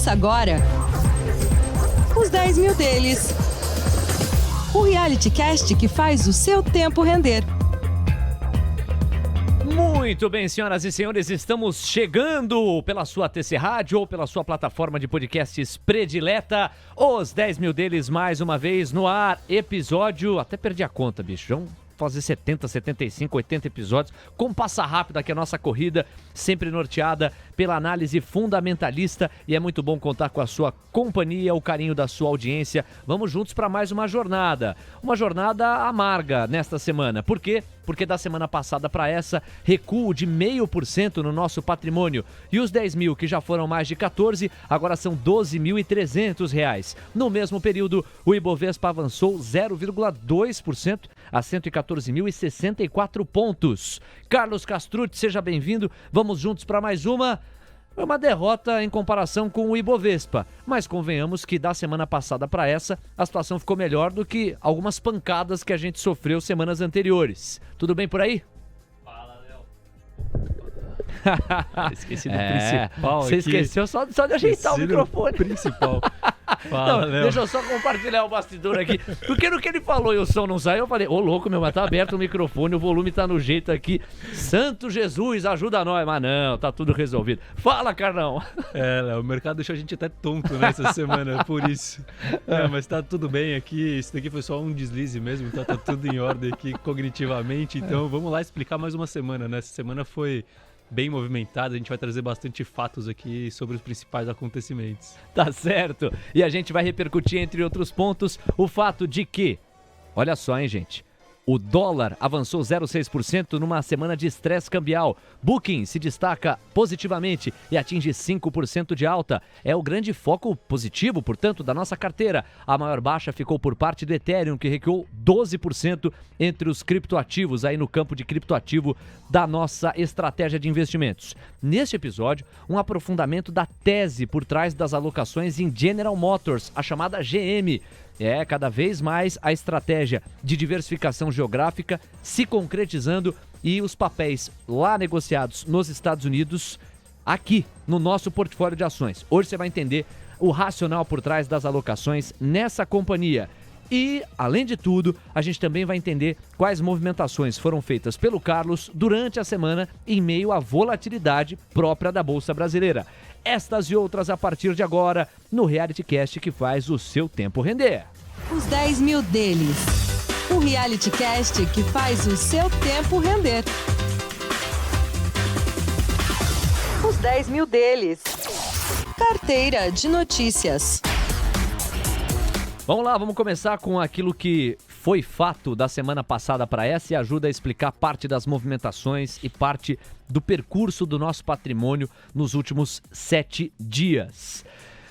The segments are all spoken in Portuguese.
Ouça agora os 10 mil deles. O reality cast que faz o seu tempo render. Muito bem, senhoras e senhores, estamos chegando pela sua TC Rádio ou pela sua plataforma de podcasts predileta. Os 10 mil deles mais uma vez no ar. Episódio, até perdi a conta, bicho. Vamos fazer 70, 75, 80 episódios. Como passa rápido aqui a nossa corrida, sempre norteada pela análise fundamentalista, e é muito bom contar com a sua companhia, o carinho da sua audiência. Vamos juntos para mais uma jornada amarga nesta semana. Por quê? Porque da semana passada para essa, recuo de 0,5% no nosso patrimônio. E os 10 mil, que já foram mais de 14, agora são R$12.300. No mesmo período, o Ibovespa avançou 0,2% a 114.064 pontos. Carlos Castrucci, seja bem-vindo. Vamos juntos para mais uma. Foi uma derrota em comparação com o Ibovespa, mas convenhamos que da semana passada para essa, a situação ficou melhor do que algumas pancadas que a gente sofreu semanas anteriores. Tudo bem por aí? Fala, Léo. Esqueci do principal Você aqui. esqueceu só de ajeitar o microfone. Principal. Fala, Não, Léo. deixa eu só compartilhar o bastidor aqui. Porque no que ele falou e o som não saiu, eu falei, ô louco, meu, mas tá aberto o microfone, o volume tá no jeito aqui. Santo Jesus, ajuda nós. Mas não, tá tudo resolvido. Fala, Carlão. Léo, o mercado deixou a gente até tonto nessa semana, por isso. Mas tá tudo bem aqui, isso daqui foi só um deslize mesmo, tá tudo em ordem aqui cognitivamente. Então vamos lá explicar mais uma semana, né? Essa semana foi bem movimentada, a gente vai trazer bastante fatos aqui sobre os principais acontecimentos. Tá certo. E a gente vai repercutir, entre outros pontos, o fato de que, olha só, hein, gente, o dólar avançou 0,6% numa semana de estresse cambial. Booking se destaca positivamente e atinge 5% de alta. É o grande foco positivo, portanto, da nossa carteira. A maior baixa ficou por parte do Ethereum, que recuou 12% entre os criptoativos, aí no campo de criptoativo da nossa estratégia de investimentos. Neste episódio, um aprofundamento da tese por trás das alocações em General Motors, a chamada GM. Cada vez mais a estratégia de diversificação geográfica se concretizando e os papéis lá negociados nos Estados Unidos aqui no nosso portfólio de ações. Hoje você vai entender o racional por trás das alocações nessa companhia. E, além de tudo, a gente também vai entender quais movimentações foram feitas pelo Carlos durante a semana em meio à volatilidade própria da Bolsa Brasileira. Estas e outras a partir de agora no Reality Cast que faz o seu tempo render. Os 10 mil deles. O reality cast que faz o seu tempo render. Os 10 mil deles. Carteira de notícias. Vamos lá, vamos começar com aquilo que foi fato da semana passada para essa e ajuda a explicar parte das movimentações e parte do percurso do nosso patrimônio nos últimos 7 dias.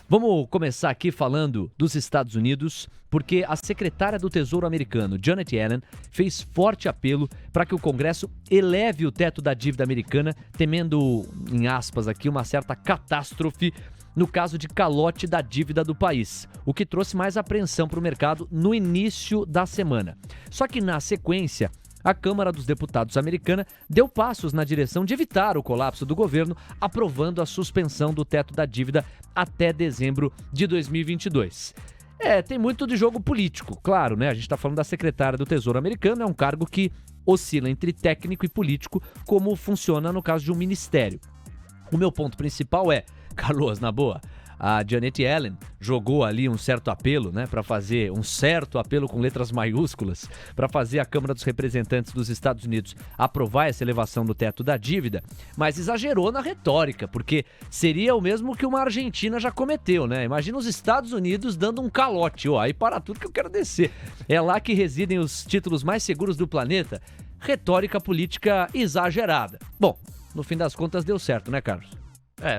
Vamos começar aqui falando dos Estados Unidos, porque a secretária do Tesouro americano, Janet Yellen, fez forte apelo para que o Congresso eleve o teto da dívida americana, temendo, em aspas aqui, uma certa catástrofe no caso de calote da dívida do país, o que trouxe mais apreensão para o mercado no início da semana. Só que na sequência, a Câmara dos Deputados americana deu passos na direção de evitar o colapso do governo, aprovando a suspensão do teto da dívida até dezembro de 2022. Tem muito de jogo político, claro, né? A gente está falando da secretária do Tesouro americano, é um cargo que oscila entre técnico e político, como funciona no caso de um ministério. O meu ponto principal é, Carlos, na boa, a Janet Yellen jogou ali um certo apelo, né, para fazer um certo apelo com letras maiúsculas, para fazer a Câmara dos Representantes dos Estados Unidos aprovar essa elevação do teto da dívida, mas exagerou na retórica, porque seria o mesmo que uma Argentina já cometeu, né? Imagina os Estados Unidos dando um calote, aí para tudo que eu quero descer. É lá que residem os títulos mais seguros do planeta. Retórica política exagerada. Bom, no fim das contas deu certo, né, Carlos?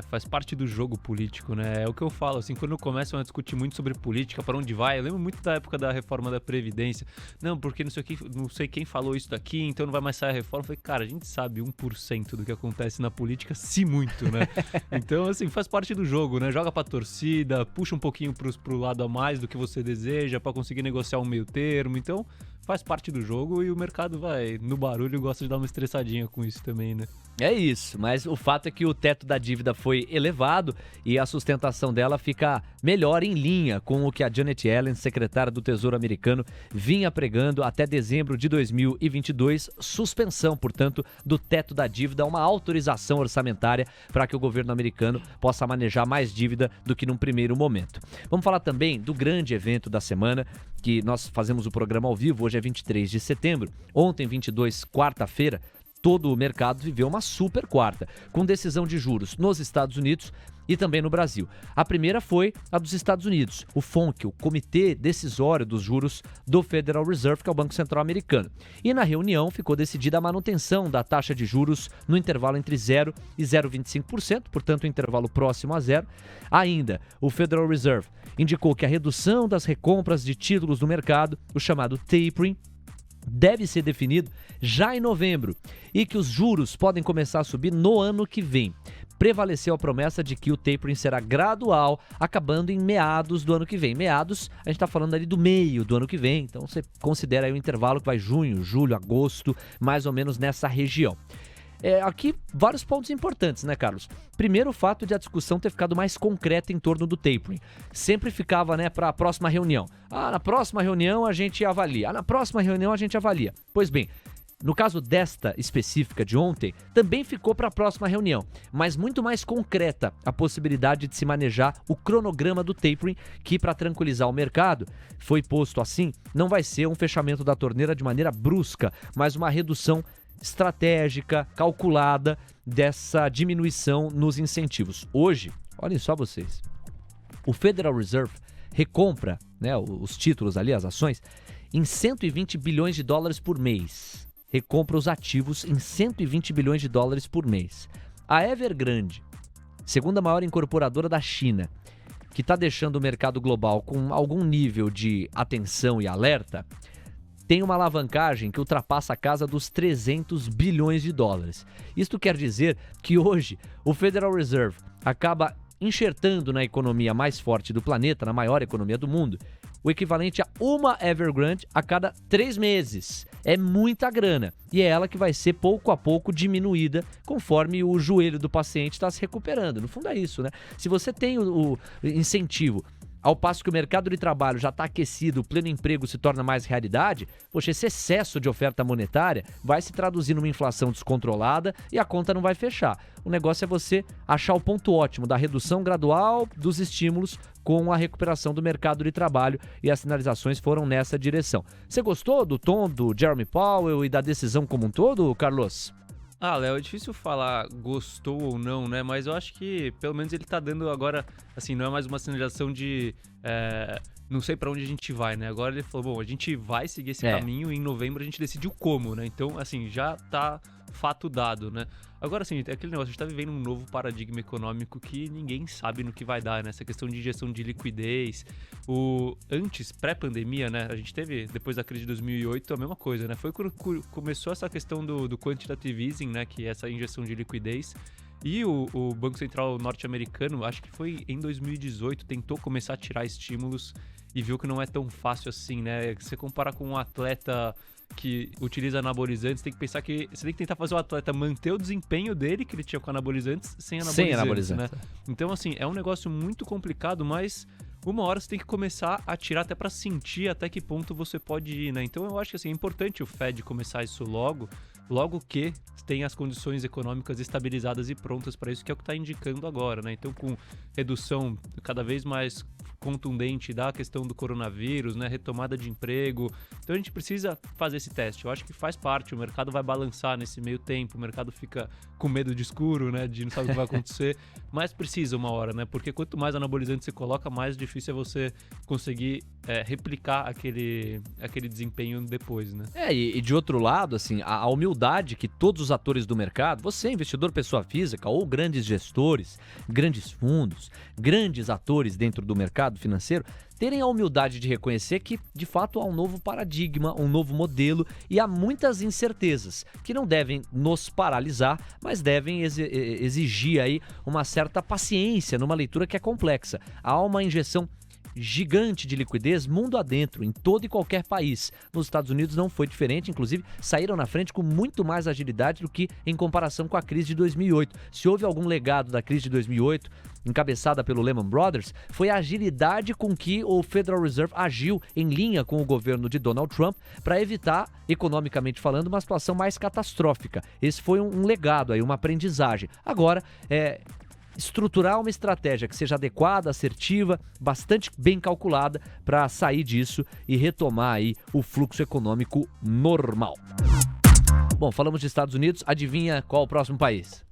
Faz parte do jogo político, né? É o que eu falo, assim, quando começam a discutir muito sobre política, para onde vai, eu lembro muito da época da reforma da Previdência. Não, porque não sei quem falou isso daqui, então não vai mais sair a reforma. Eu falei, cara, a gente sabe 1% do que acontece na política, se muito, né? Então, assim, faz parte do jogo, né? Joga pra torcida, puxa um pouquinho pro lado a mais do que você deseja, para conseguir negociar um meio termo. Então, faz parte do jogo e o mercado vai, no barulho, gosta de dar uma estressadinha com isso também, né? É isso, mas o fato é que o teto da dívida foi elevado e a sustentação dela fica melhor em linha com o que a Janet Yellen, secretária do Tesouro americano, vinha pregando até dezembro de 2022, suspensão, portanto, do teto da dívida, uma autorização orçamentária para que o governo americano possa manejar mais dívida do que num primeiro momento. Vamos falar também do grande evento da semana, que nós fazemos o programa ao vivo, hoje é 23 de setembro, ontem 22, quarta-feira, todo o mercado viveu uma super quarta, com decisão de juros nos Estados Unidos e também no Brasil. A primeira foi a dos Estados Unidos, o FONC, o Comitê Decisório dos Juros do Federal Reserve, que é o Banco Central Americano. E na reunião ficou decidida a manutenção da taxa de juros no intervalo entre 0% e 0,25%, portanto o intervalo próximo a zero. Ainda, o Federal Reserve indicou que a redução das recompras de títulos no mercado, o chamado tapering, deve ser definido já em novembro e que os juros podem começar a subir no ano que vem. Prevaleceu a promessa de que o tapering será gradual, acabando em meados do ano que vem. Meados, a gente está falando ali do meio do ano que vem, então você considera aí um intervalo que vai junho, julho, agosto, mais ou menos nessa região. Aqui, vários pontos importantes, né, Carlos? Primeiro, o fato de a discussão ter ficado mais concreta em torno do tapering. Sempre ficava, né, para a próxima reunião. Na próxima reunião a gente avalia. Na próxima reunião a gente avalia. Pois bem, no caso desta específica de ontem, também ficou para a próxima reunião, mas muito mais concreta a possibilidade de se manejar o cronograma do tapering, que, para tranquilizar o mercado, foi posto assim, não vai ser um fechamento da torneira de maneira brusca, mas uma redução estratégica, calculada dessa diminuição nos incentivos. Hoje, olhem só vocês, o Federal Reserve recompra, né, os títulos ali, as ações, em 120 bilhões de dólares por mês. Recompra os ativos em 120 bilhões de dólares por mês. A Evergrande, segunda maior incorporadora da China, que está deixando o mercado global com algum nível de atenção e alerta, tem uma alavancagem que ultrapassa a casa dos 300 bilhões de dólares. Isto quer dizer que hoje o Federal Reserve acaba enxertando na economia mais forte do planeta, na maior economia do mundo, o equivalente a uma Evergrande a cada 3 meses. É muita grana e é ela que vai ser pouco a pouco diminuída conforme o joelho do paciente está se recuperando. No fundo é isso, né? Se você tem o incentivo, ao passo que o mercado de trabalho já está aquecido, o pleno emprego se torna mais realidade, poxa, esse excesso de oferta monetária vai se traduzir numa inflação descontrolada e a conta não vai fechar. O negócio é você achar o ponto ótimo da redução gradual dos estímulos com a recuperação do mercado de trabalho, e as sinalizações foram nessa direção. Você gostou do tom do Jeremy Powell e da decisão como um todo, Carlos? Léo, é difícil falar gostou ou não, né? Mas eu acho que pelo menos ele tá dando agora, assim, não é mais uma sinalização de não sei pra onde a gente vai, né? Agora ele falou, bom, a gente vai seguir esse caminho e em novembro a gente decidiu como, né? Então, assim, já tá fato dado, né? Agora, assim, é aquele negócio, a gente tá vivendo um novo paradigma econômico que ninguém sabe no que vai dar, né? Essa questão de injeção de liquidez. Antes, pré-pandemia, né? A gente teve, depois da crise de 2008, a mesma coisa, né? Foi quando começou essa questão do quantitative easing, né? Que é essa injeção de liquidez. E o Banco Central norte-americano, acho que foi em 2018, tentou começar a tirar estímulos e viu que não é tão fácil assim, né? Se você compara com um atleta que utiliza anabolizantes, tem que pensar que você tem que tentar fazer o atleta manter o desempenho dele que ele tinha com anabolizantes sem anabolizantes, né? Então, assim, é um negócio muito complicado, mas uma hora você tem que começar a tirar até para sentir até que ponto você pode ir, né? Então, eu acho que assim, é importante o Fed começar isso logo que tem as condições econômicas estabilizadas e prontas para isso, que é o que está indicando agora, né? Então, com redução cada vez mais contundente da questão do coronavírus, né? Retomada de emprego. Então, a gente precisa fazer esse teste. Eu acho que faz parte. O mercado vai balançar nesse meio tempo. O mercado fica com medo de escuro, né? De não saber o que vai acontecer. Mas precisa uma hora, né? Porque quanto mais anabolizante você coloca, mais difícil é você conseguir replicar aquele desempenho depois, né? E de outro lado, assim, a humildade que todos os atores do mercado, você, investidor, pessoa física, ou grandes gestores, grandes fundos, grandes atores dentro do mercado financeiro, terem a humildade de reconhecer que, de fato, há um novo paradigma, um novo modelo e há muitas incertezas que não devem nos paralisar, mas devem exigir aí uma certa paciência numa leitura que é complexa. Há uma injeção gigante de liquidez mundo adentro, em todo e qualquer país. Nos Estados Unidos não foi diferente, inclusive saíram na frente com muito mais agilidade do que em comparação com a crise de 2008. Se houve algum legado da crise de 2008, encabeçada pelo Lehman Brothers, foi a agilidade com que o Federal Reserve agiu em linha com o governo de Donald Trump para evitar, economicamente falando, uma situação mais catastrófica. Esse foi um legado, aí, uma aprendizagem. Agora, estruturar uma estratégia que seja adequada, assertiva, bastante bem calculada para sair disso e retomar aí o fluxo econômico normal. Bom, falamos de Estados Unidos, adivinha qual o próximo país?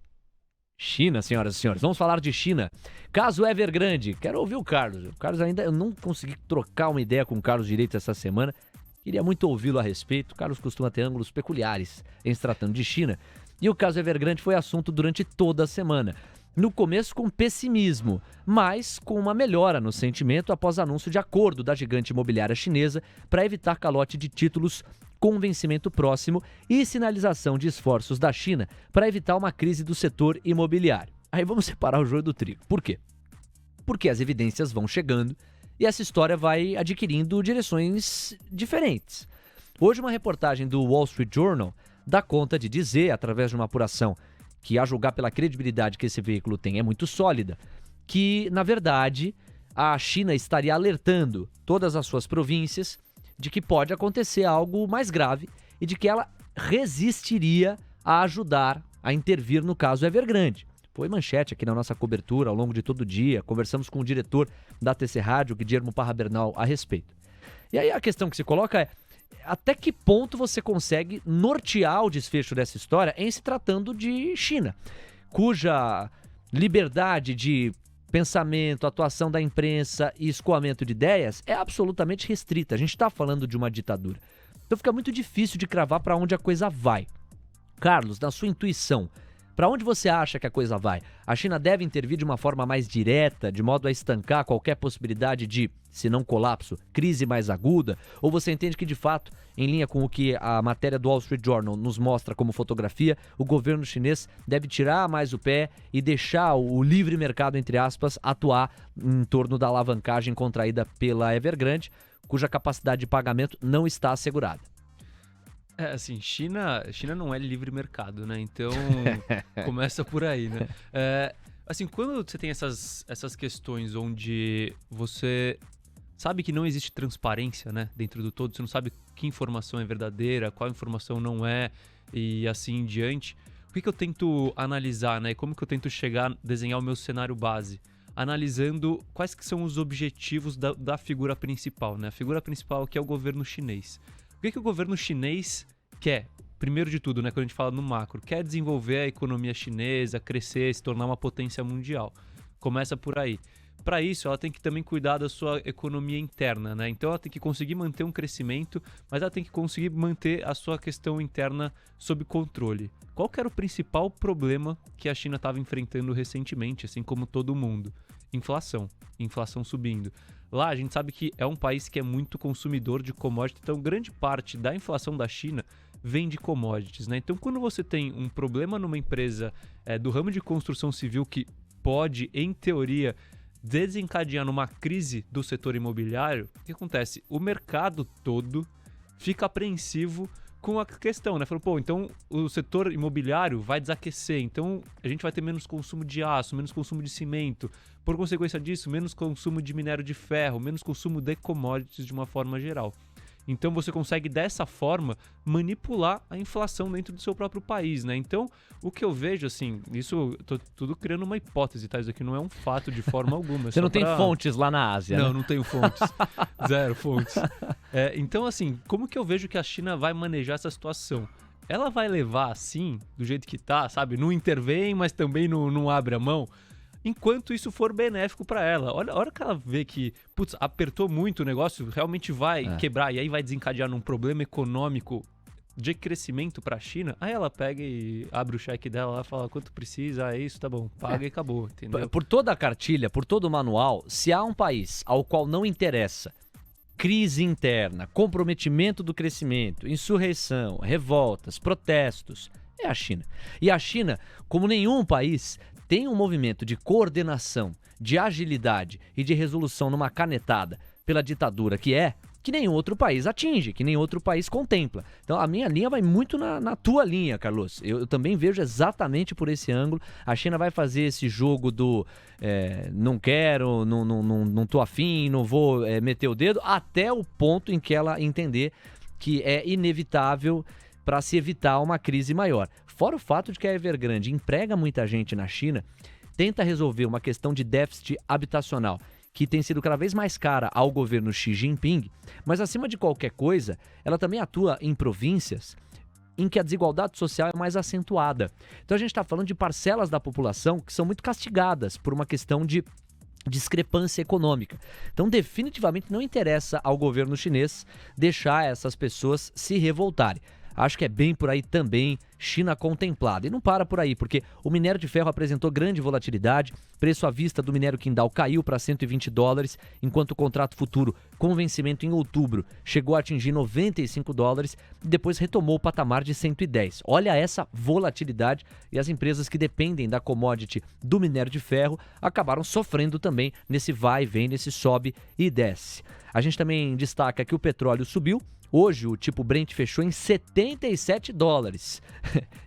China, senhoras e senhores. Vamos falar de China. Caso Evergrande. Quero ouvir o Carlos. O Carlos ainda, eu não consegui trocar uma ideia com o Carlos direito essa semana. Queria muito ouvi-lo a respeito. O Carlos costuma ter ângulos peculiares em se tratando de China. E o caso Evergrande foi assunto durante toda a semana. No começo com pessimismo, mas com uma melhora no sentimento após anúncio de acordo da gigante imobiliária chinesa para evitar calote de títulos com vencimento próximo e sinalização de esforços da China para evitar uma crise do setor imobiliário. Aí vamos separar o joio do trigo. Por quê? Porque as evidências vão chegando e essa história vai adquirindo direções diferentes. Hoje uma reportagem do Wall Street Journal dá conta de dizer, através de uma apuração que, a julgar pela credibilidade que esse veículo tem, é muito sólida, que, na verdade, a China estaria alertando todas as suas províncias de que pode acontecer algo mais grave e de que ela resistiria a ajudar a intervir no caso Evergrande. Foi manchete aqui na nossa cobertura ao longo de todo o dia, conversamos com o diretor da TC Rádio, Guilhermo Parra Bernal, a respeito. E aí a questão que se coloca é: até que ponto você consegue nortear o desfecho dessa história em se tratando de China, cuja liberdade de pensamento, atuação da imprensa e escoamento de ideias é absolutamente restrita. A gente está falando de uma ditadura. Então fica muito difícil de cravar para onde a coisa vai. Carlos, na sua intuição, para onde você acha que a coisa vai? A China deve intervir de uma forma mais direta, de modo a estancar qualquer possibilidade de, se não colapso, crise mais aguda? Ou você entende que, de fato, em linha com o que a matéria do Wall Street Journal nos mostra como fotografia, o governo chinês deve tirar mais o pé e deixar o livre mercado, entre aspas, atuar em torno da alavancagem contraída pela Evergrande, cuja capacidade de pagamento não está assegurada? Assim, China não é livre mercado, né? Então, começa por aí, né? Assim, quando você tem essas questões onde você sabe que não existe transparência, né, dentro do todo, você não sabe que informação é verdadeira, qual informação não é, e assim em diante, o que eu tento analisar, né? Como que eu tento desenhar o meu cenário base? Analisando quais que são os objetivos da figura principal, né? A figura principal que é o governo chinês. O que o governo chinês quer? Primeiro de tudo, né, quando a gente fala no macro, quer desenvolver a economia chinesa, crescer, se tornar uma potência mundial. Começa por aí. Para isso, ela tem que também cuidar da sua economia interna, né? Então ela tem que conseguir manter um crescimento, mas ela tem que conseguir manter a sua questão interna sob controle. Qual que era o principal problema que a China estava enfrentando recentemente, assim como todo mundo? Inflação. Inflação subindo. Lá a gente sabe que é um país que é muito consumidor de commodities, então grande parte da inflação da China vem de commodities, né? Então quando você tem um problema numa empresa do ramo de construção civil que pode, em teoria, desencadear numa crise do setor imobiliário, o que acontece? O mercado todo fica apreensivo com a questão, né? Falou, pô, então o setor imobiliário vai desaquecer, então a gente vai ter menos consumo de aço, menos consumo de cimento, por consequência disso, menos consumo de minério de ferro, menos consumo de commodities de uma forma geral. Então você consegue dessa forma manipular a inflação dentro do seu próprio país, né? Então o que eu vejo, assim, isso eu tô tudo criando uma hipótese, tá? Isso aqui não é um fato de forma alguma. Você não tem fontes lá na Ásia, Não, né? não tenho fontes. Zero fontes. Então, assim, como que eu vejo que a China vai manejar essa situação? Ela vai levar assim, do jeito que tá, sabe? Não intervém, mas também não abre a mão, enquanto isso for benéfico para ela. Olha, a hora que ela vê que, putz, apertou muito o negócio, realmente vai quebrar, e aí vai desencadear num problema econômico de crescimento para a China, aí ela pega e abre o cheque dela lá, fala quanto precisa, é isso, tá bom, paga e acabou, entendeu? Por toda a cartilha, por todo o manual, se há um país ao qual não interessa crise interna, comprometimento do crescimento, insurreição, revoltas, protestos, é a China. E a China, como nenhum país, tem um movimento de coordenação, de agilidade e de resolução numa canetada pela ditadura que nenhum outro país atinge, que nenhum outro país contempla. Então a minha linha vai muito na tua linha, Carlos. Eu também vejo exatamente por esse ângulo. A China vai fazer esse jogo do não quero, não tô afim, não vou meter o dedo, até o ponto em que ela entender que é inevitável para se evitar uma crise maior. Fora o fato de que a Evergrande emprega muita gente na China, tenta resolver uma questão de déficit habitacional, que tem sido cada vez mais cara ao governo Xi Jinping, mas acima de qualquer coisa, ela também atua em províncias em que a desigualdade social é mais acentuada. Então a gente está falando de parcelas da população que são muito castigadas por uma questão de discrepância econômica. Então definitivamente não interessa ao governo chinês deixar essas pessoas se revoltarem. Acho que é bem por aí também, China contemplada. E não para por aí, porque o minério de ferro apresentou grande volatilidade, preço à vista do minério Qingdao caiu para $120, enquanto o contrato futuro, com vencimento em outubro, chegou a atingir $95 e depois retomou o patamar de 110. Olha essa volatilidade, e as empresas que dependem da commodity do minério de ferro acabaram sofrendo também nesse vai e vem, nesse sobe e desce. A gente também destaca que o petróleo subiu. Hoje o tipo Brent fechou em $77.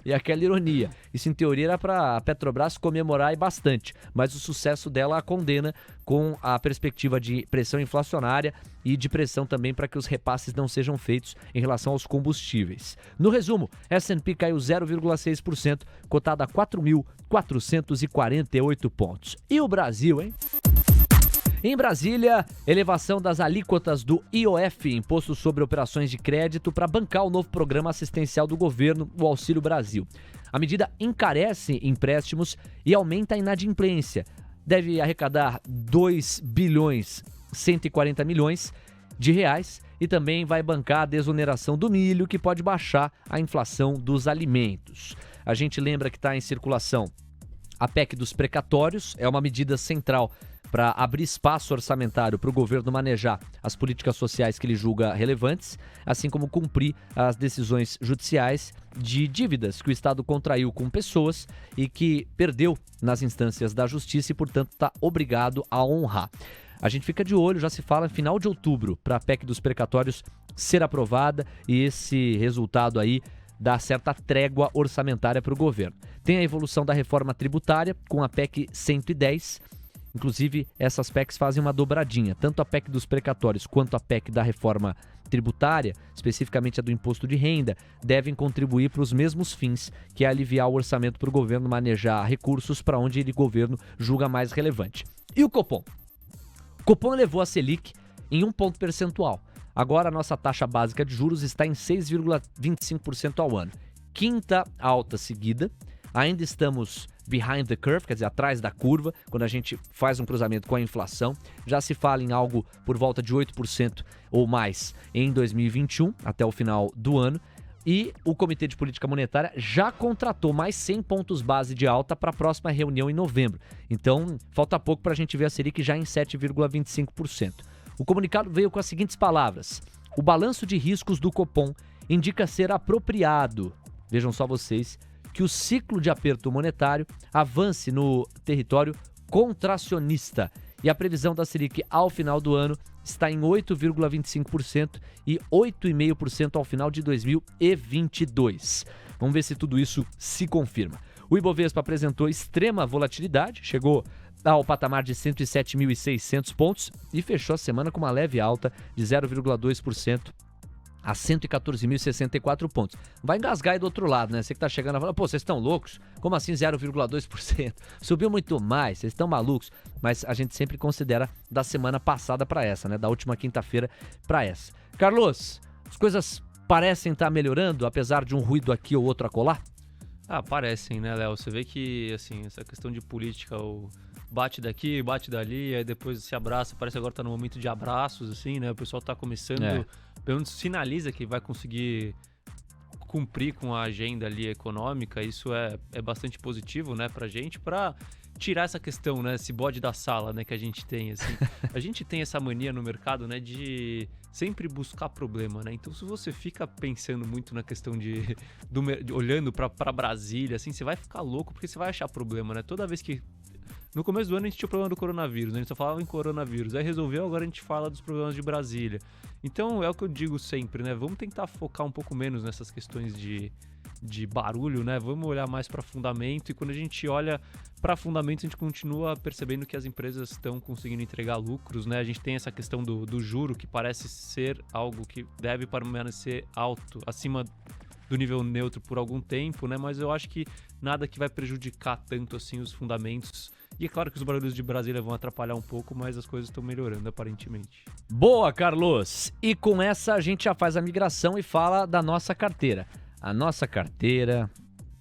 E aquela ironia. Isso em teoria era para a Petrobras comemorar e bastante. Mas o sucesso dela a condena com a perspectiva de pressão inflacionária e de pressão também para que os repasses não sejam feitos em relação aos combustíveis. No resumo, S&P caiu 0,6%, cotada a 4.448 pontos. E o Brasil, hein? Em Brasília, elevação das alíquotas do IOF, Imposto sobre Operações de Crédito, para bancar o novo programa assistencial do governo, o Auxílio Brasil. A medida encarece empréstimos e aumenta a inadimplência. Deve arrecadar 2.140 bilhões de reais e também vai bancar a desoneração do milho, que pode baixar a inflação dos alimentos. A gente lembra que está em circulação a PEC dos precatórios, é uma medida central para abrir espaço orçamentário para o governo manejar as políticas sociais que ele julga relevantes, assim como cumprir as decisões judiciais de dívidas que o Estado contraiu com pessoas e que perdeu nas instâncias da justiça e, portanto, está obrigado a honrar. A gente fica de olho, já se fala em final de outubro para a PEC dos precatórios ser aprovada e esse resultado aí dá certa trégua orçamentária para o governo. Tem a evolução da reforma tributária com a PEC 110. Inclusive, essas PECs fazem uma dobradinha. Tanto a PEC dos precatórios quanto a PEC da reforma tributária, especificamente a do imposto de renda, devem contribuir para os mesmos fins, que é aliviar o orçamento para o governo manejar recursos para onde o governo julga mais relevante. E o Copom? O Copom elevou a Selic em 1 ponto percentual. Agora a nossa taxa básica de juros está em 6,25% ao ano. Quinta alta seguida. Ainda estamos behind the curve, quer dizer, atrás da curva, quando a gente faz um cruzamento com a inflação. Já se fala em algo por volta de 8% ou mais em 2021, até o final do ano. E o Comitê de Política Monetária já contratou mais 100 pontos base de alta para a próxima reunião em novembro. Então, falta pouco para a gente ver a Selic já em 7,25%. O comunicado veio com as seguintes palavras: o balanço de riscos do Copom indica ser apropriado, vejam só vocês, que o ciclo de aperto monetário avance no território contracionista e a previsão da Selic ao final do ano está em 8,25% e 8,5% ao final de 2022. Vamos ver se tudo isso se confirma. O Ibovespa apresentou extrema volatilidade, chegou ao patamar de 107.600 pontos e fechou a semana com uma leve alta de 0,2%. A 114.064 pontos. Vai engasgar aí do outro lado, né? Você que tá chegando a falar, pô, vocês estão loucos? Como assim 0,2%? Subiu muito mais, vocês estão malucos? Mas a gente sempre considera da semana passada para essa, né? Da última quinta-feira para essa. Carlos, as coisas parecem estar melhorando, apesar de um ruído aqui ou outro acolá? Ah, parecem, né, Léo? Você vê que, assim, essa questão de política, bate daqui, bate dali, aí depois se abraça, parece que agora tá no momento de abraços, assim, né? O pessoal tá começando, pelo menos sinaliza que vai conseguir cumprir com a agenda ali econômica, isso é bastante positivo, né, pra gente, pra tirar essa questão, né? Esse bode da sala, né? Que a gente tem, assim. A gente tem essa mania no mercado, né? De sempre buscar problema, né? Então, se você fica pensando muito na questão de olhando pra Brasília, assim, você vai ficar louco porque você vai achar problema, né? Toda vez que... No começo do ano a gente tinha o problema do coronavírus, né? A gente só falava em coronavírus. Aí resolveu, agora a gente fala dos problemas de Brasília. Então, é o que eu digo sempre, né? Vamos tentar focar um pouco menos nessas questões de barulho, né? Vamos olhar mais para fundamento, e quando a gente olha para fundamento, a gente continua percebendo que as empresas estão conseguindo entregar lucros, né? A gente tem essa questão do juro, que parece ser algo que deve permanecer alto, acima do nível neutro por algum tempo, né? Mas eu acho que nada que vai prejudicar tanto assim os fundamentos. E é claro que os barulhos de Brasília vão atrapalhar um pouco, mas as coisas estão melhorando, aparentemente. Boa, Carlos! E com essa a gente já faz a migração e fala da nossa carteira. A nossa carteira,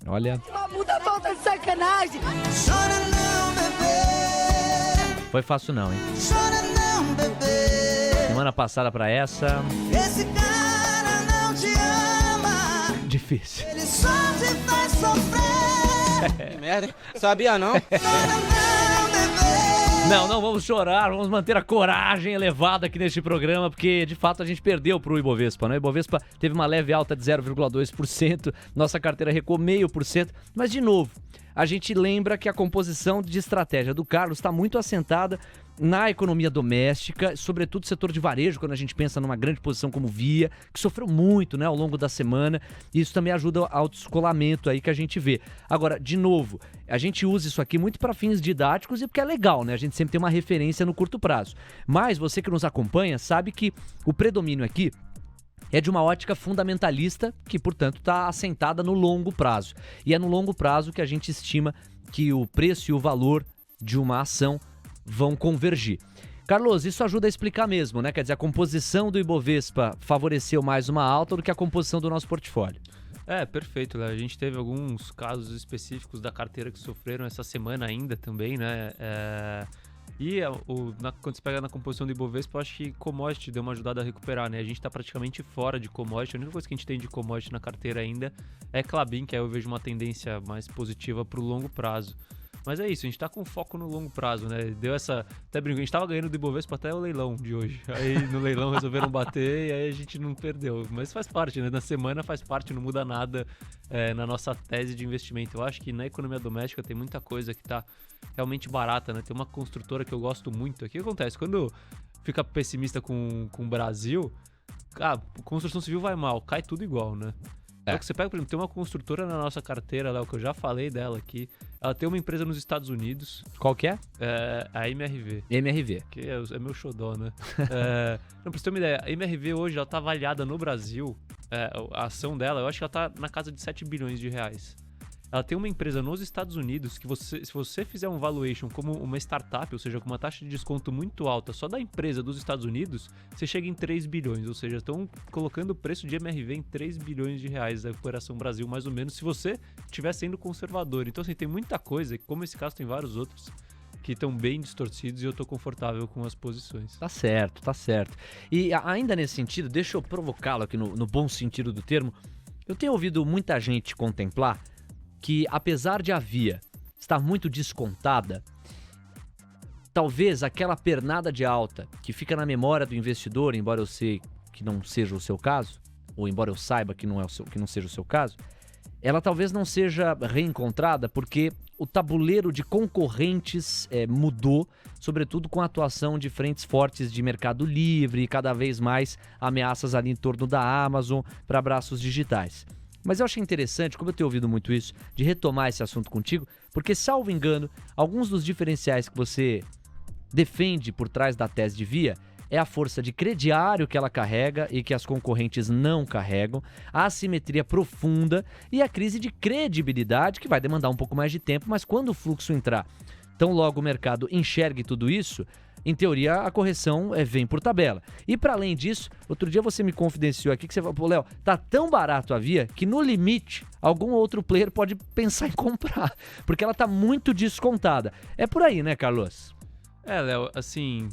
olha... Uma puta falta de sacanagem! Chora não, bebê. Foi fácil não, hein? Chora não, bebê. Semana passada pra essa... Esse cara não te ama. Difícil. Ele só te faz sofrer. Que merda, hein? Sabia não? Chora não, bebê. Não vamos chorar, vamos manter a coragem elevada aqui neste programa, porque de fato a gente perdeu pro Ibovespa, né? O Ibovespa teve uma leve alta de 0,2%, nossa carteira recuou 0,5%, mas de novo, a gente lembra que a composição de estratégia do Carlos está muito assentada na economia doméstica, sobretudo o setor de varejo, quando a gente pensa numa grande posição como Via, que sofreu muito, né, ao longo da semana, e isso também ajuda ao descolamento aí que a gente vê. Agora, de novo, a gente usa isso aqui muito para fins didáticos e porque é legal, né? A gente sempre tem uma referência no curto prazo. Mas você que nos acompanha sabe que o predomínio aqui é de uma ótica fundamentalista que, portanto, está assentada no longo prazo. E é no longo prazo que a gente estima que o preço e o valor de uma ação vão convergir. Carlos, isso ajuda a explicar mesmo, né? Quer dizer, a composição do Ibovespa favoreceu mais uma alta do que a composição do nosso portfólio. É, perfeito, Léo. A gente teve alguns casos específicos da carteira que sofreram essa semana ainda também, né? Quando você pega na composição do Ibovespa, eu acho que commodity deu uma ajudada a recuperar, né? A gente tá praticamente fora de commodity. A única coisa que a gente tem de commodity na carteira ainda é Klabin, que aí eu vejo uma tendência mais positiva pro longo prazo. Mas é isso, a gente tá com foco no longo prazo, né? Deu essa... Até brinco, a gente tava ganhando do Ibovespa até o leilão de hoje. Aí no leilão resolveram bater e aí a gente não perdeu. Mas faz parte, né? Na semana faz parte, não muda nada na nossa tese de investimento. Eu acho que na economia doméstica tem muita coisa que tá realmente barata, né? Tem uma construtora que eu gosto muito. O que acontece? Quando fica pessimista com o Brasil, construção civil vai mal, cai tudo igual, né? Só que você pega, por exemplo, tem uma construtora na nossa carteira, Léo, que eu já falei dela aqui. Ela tem uma empresa nos Estados Unidos. Qual que é? A MRV. MRV. Que é meu xodó, né? Não, pra você ter uma ideia, a MRV hoje, ela tá avaliada no Brasil, a ação dela, eu acho que ela tá na casa de 7 bilhões de reais. Ela tem uma empresa nos Estados Unidos que se você fizer um valuation como uma startup, ou seja, com uma taxa de desconto muito alta só da empresa dos Estados Unidos, você chega em 3 bilhões. Ou seja, estão colocando o preço de MRV em 3 bilhões de reais da Operação Brasil, mais ou menos, se você estiver sendo conservador. Então, assim, tem muita coisa, como esse caso tem vários outros, que estão bem distorcidos e eu tô confortável com as posições. Tá certo, tá certo. E ainda nesse sentido, deixa eu provocá-lo aqui no bom sentido do termo. Eu tenho ouvido muita gente contemplar que, apesar de a Via estar muito descontada, talvez aquela pernada de alta que fica na memória do investidor, embora eu sei que não seja o seu caso, ou embora eu saiba que não seja o seu caso, ela talvez não seja reencontrada porque o tabuleiro de concorrentes mudou, sobretudo com a atuação de frentes fortes de Mercado Livre e cada vez mais ameaças ali em torno da Amazon para braços digitais. Mas eu achei interessante, como eu tenho ouvido muito isso, de retomar esse assunto contigo, porque, salvo engano, alguns dos diferenciais que você defende por trás da tese de Via é a força de crediário que ela carrega e que as concorrentes não carregam, a assimetria profunda e a crise de credibilidade, que vai demandar um pouco mais de tempo, mas quando o fluxo entrar, tão logo o mercado enxergue tudo isso, em teoria, a correção vem por tabela. E para além disso, outro dia você me confidenciou aqui que você falou, pô, Léo, tá tão barato a Via que no limite algum outro player pode pensar em comprar, porque ela tá muito descontada. É por aí, né, Carlos? Léo, assim,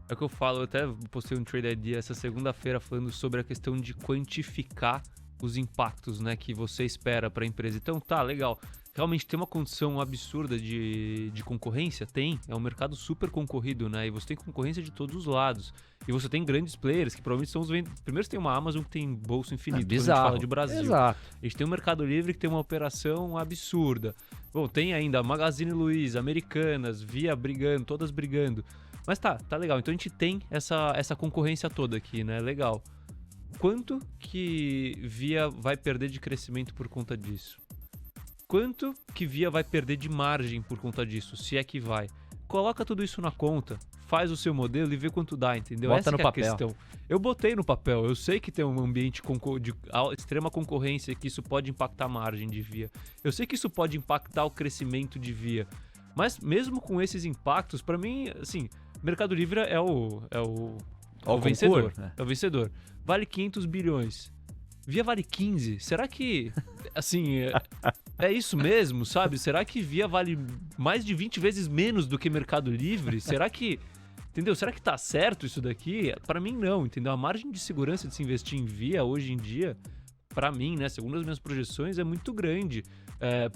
é o que eu falo, eu até postei um Trade Idea essa segunda-feira falando sobre a questão de quantificar os impactos, né, que você espera para a empresa. Então, tá, legal. realmente tem uma condição absurda de concorrência? Tem. É um mercado super concorrido, né? E você tem concorrência de todos os lados. E você tem grandes players que provavelmente são os vendedores. Primeiro você tem uma Amazon que tem bolso infinito, quando a gente fala de Brasil. Exato. A gente tem um Mercado Livre que tem uma operação absurda. Bom, tem ainda Magazine Luiza, Americanas, Via brigando, todas brigando. Mas tá legal. Então a gente tem essa concorrência toda aqui, né? Legal. Quanto que Via vai perder de crescimento por conta disso? Quanto que Via vai perder de margem por conta disso, se é que vai? Coloca tudo isso na conta, faz o seu modelo e vê quanto dá, entendeu? Bota Essa no que é a papel. questão. Eu botei no papel, eu sei que tem um ambiente de extrema concorrência, que isso pode impactar a margem de Via. Eu sei que isso pode impactar o crescimento de Via. Mas mesmo com esses impactos, pra mim, assim, Mercado Livre é o vencedor. Né? É o vencedor. Vale 500 bilhões. Via vale 15. Será que, assim, é isso mesmo, sabe? Será que Via vale mais de 20 vezes menos do que Mercado Livre? Será que, entendeu? Será que tá certo isso daqui? Pra mim não, entendeu? A margem de segurança de se investir em Via hoje em dia, pra mim, né, segundo as minhas projeções, é muito grande.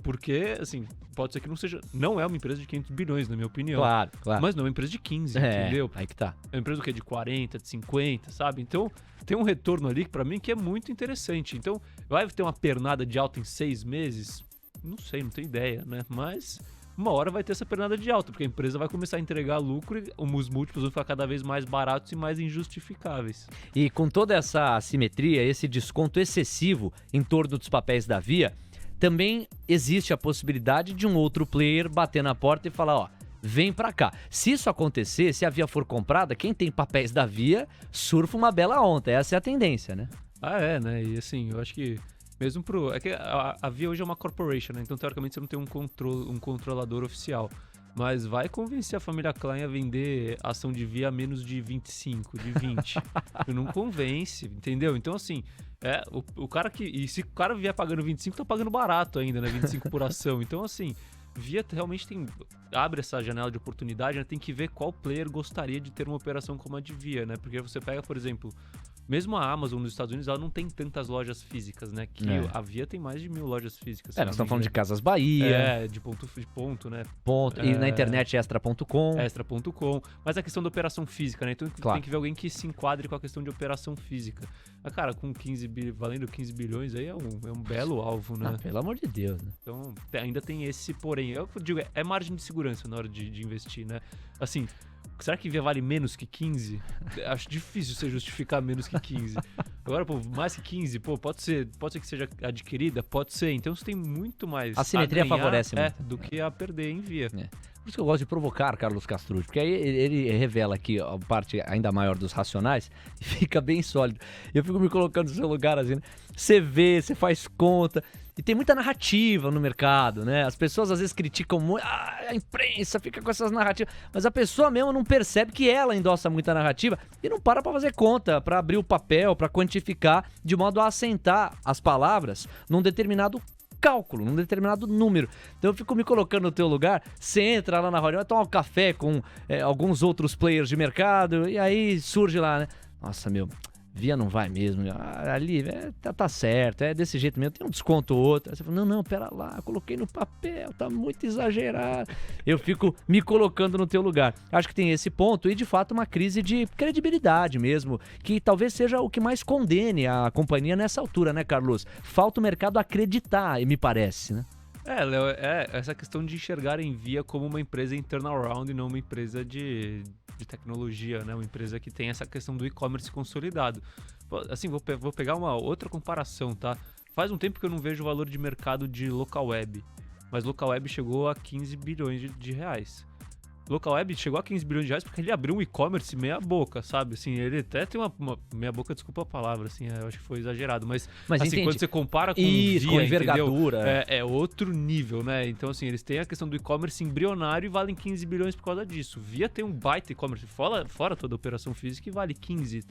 Porque, assim, pode ser que não é uma empresa de 500 bilhões, na minha opinião. Claro. Mas não é uma empresa de 15, entendeu? Aí que tá. É uma empresa de 40, de 50, sabe? Então, tem um retorno ali que pra mim que é muito interessante. Então, vai ter uma pernada de alta em 6 meses? Não sei, não tenho ideia, né? Mas uma hora vai ter essa pernada de alta, porque a empresa vai começar a entregar lucro e os múltiplos vão ficar cada vez mais baratos e mais injustificáveis. E com toda essa assimetria, esse desconto excessivo em torno dos papéis da Via, também existe a possibilidade de um outro player bater na porta e falar, ó, vem pra cá. Se isso acontecer, se a Via for comprada, quem tem papéis da Via surfa uma bela onda. Essa é a tendência, né? Né? E assim, eu acho que mesmo é que a Via hoje é uma corporation, né? Então teoricamente você não tem um controlador oficial. Mas vai convencer a família Klein a vender ação de Via a menos de 25, de 20. Não convence, entendeu? Então assim, o cara que... E se o cara vier pagando 25, tá pagando barato ainda, né? 25 por ação. Então assim, Via realmente abre essa janela de oportunidade, né? Tem que ver qual player gostaria de ter uma operação como a de Via, né? Porque você pega, por exemplo, mesmo a Amazon nos Estados Unidos, ela não tem tantas lojas físicas, né? Que a Via tem mais de 1000 lojas físicas. Nós estamos falando de Casas Bahia. De ponto, né? E na internet extra.com. Extra.com. Mas a questão da operação física, né? Então claro, tem que ver alguém que se enquadre com a questão de operação física. Mas, cara, com valendo 15 bilhões aí é um belo alvo, né? Pelo amor de Deus, né? Então, ainda tem esse porém. Eu digo, é margem de segurança na hora de investir, né? Assim, será que Via vale menos que 15? Acho difícil você justificar menos que 15. Agora, pô, mais que 15, pô, pode ser que seja adquirida? Pode ser. Então você tem muito mais a simetria favorece muito do que a perder em Via. Por isso que eu gosto de provocar Carlos Castrucci, porque aí ele revela aqui a parte ainda maior dos racionais e fica bem sólido. Eu fico me colocando no seu lugar assim, né? Você vê, você faz conta. E tem muita narrativa no mercado, né? As pessoas às vezes criticam muito, a imprensa fica com essas narrativas, mas a pessoa mesmo não percebe que ela endossa muita narrativa e não para pra fazer conta, pra abrir o papel, pra quantificar, de modo a assentar as palavras num determinado cálculo, num determinado número. Então eu fico me colocando no teu lugar, você entra lá na reunião, vai tomar um café com alguns outros players de mercado e aí surge lá, né? Nossa, Via não vai mesmo, ali tá certo, é desse jeito mesmo, tem um desconto ou outro. Aí você fala, não, pera lá, coloquei no papel, tá muito exagerado. Eu fico me colocando no teu lugar. Acho que tem esse ponto e de fato uma crise de credibilidade mesmo, que talvez seja o que mais condene a companhia nessa altura, né, Carlos? Falta o mercado acreditar, me parece, né? Léo, essa questão de enxergar em Via como uma empresa em turnaround e não uma empresa de tecnologia, né? Uma empresa que tem essa questão do e-commerce consolidado. Assim, vou pegar uma outra comparação, tá? Faz um tempo que eu não vejo o valor de mercado de local web, mas local web chegou a 15 bilhões de reais. Local Web chegou a 15 bilhões de reais porque ele abriu um e-commerce meia boca, sabe? Assim, ele até tem uma meia boca, desculpa a palavra, assim, eu acho que foi exagerado, mas assim, entendi. quando você compara com isso, Via, com envergadura, entendeu? É outro nível, né? Então, assim, eles têm a questão do e-commerce embrionário e valem 15 bilhões por causa disso. Via tem um baita e-commerce fora toda a operação física e vale 15.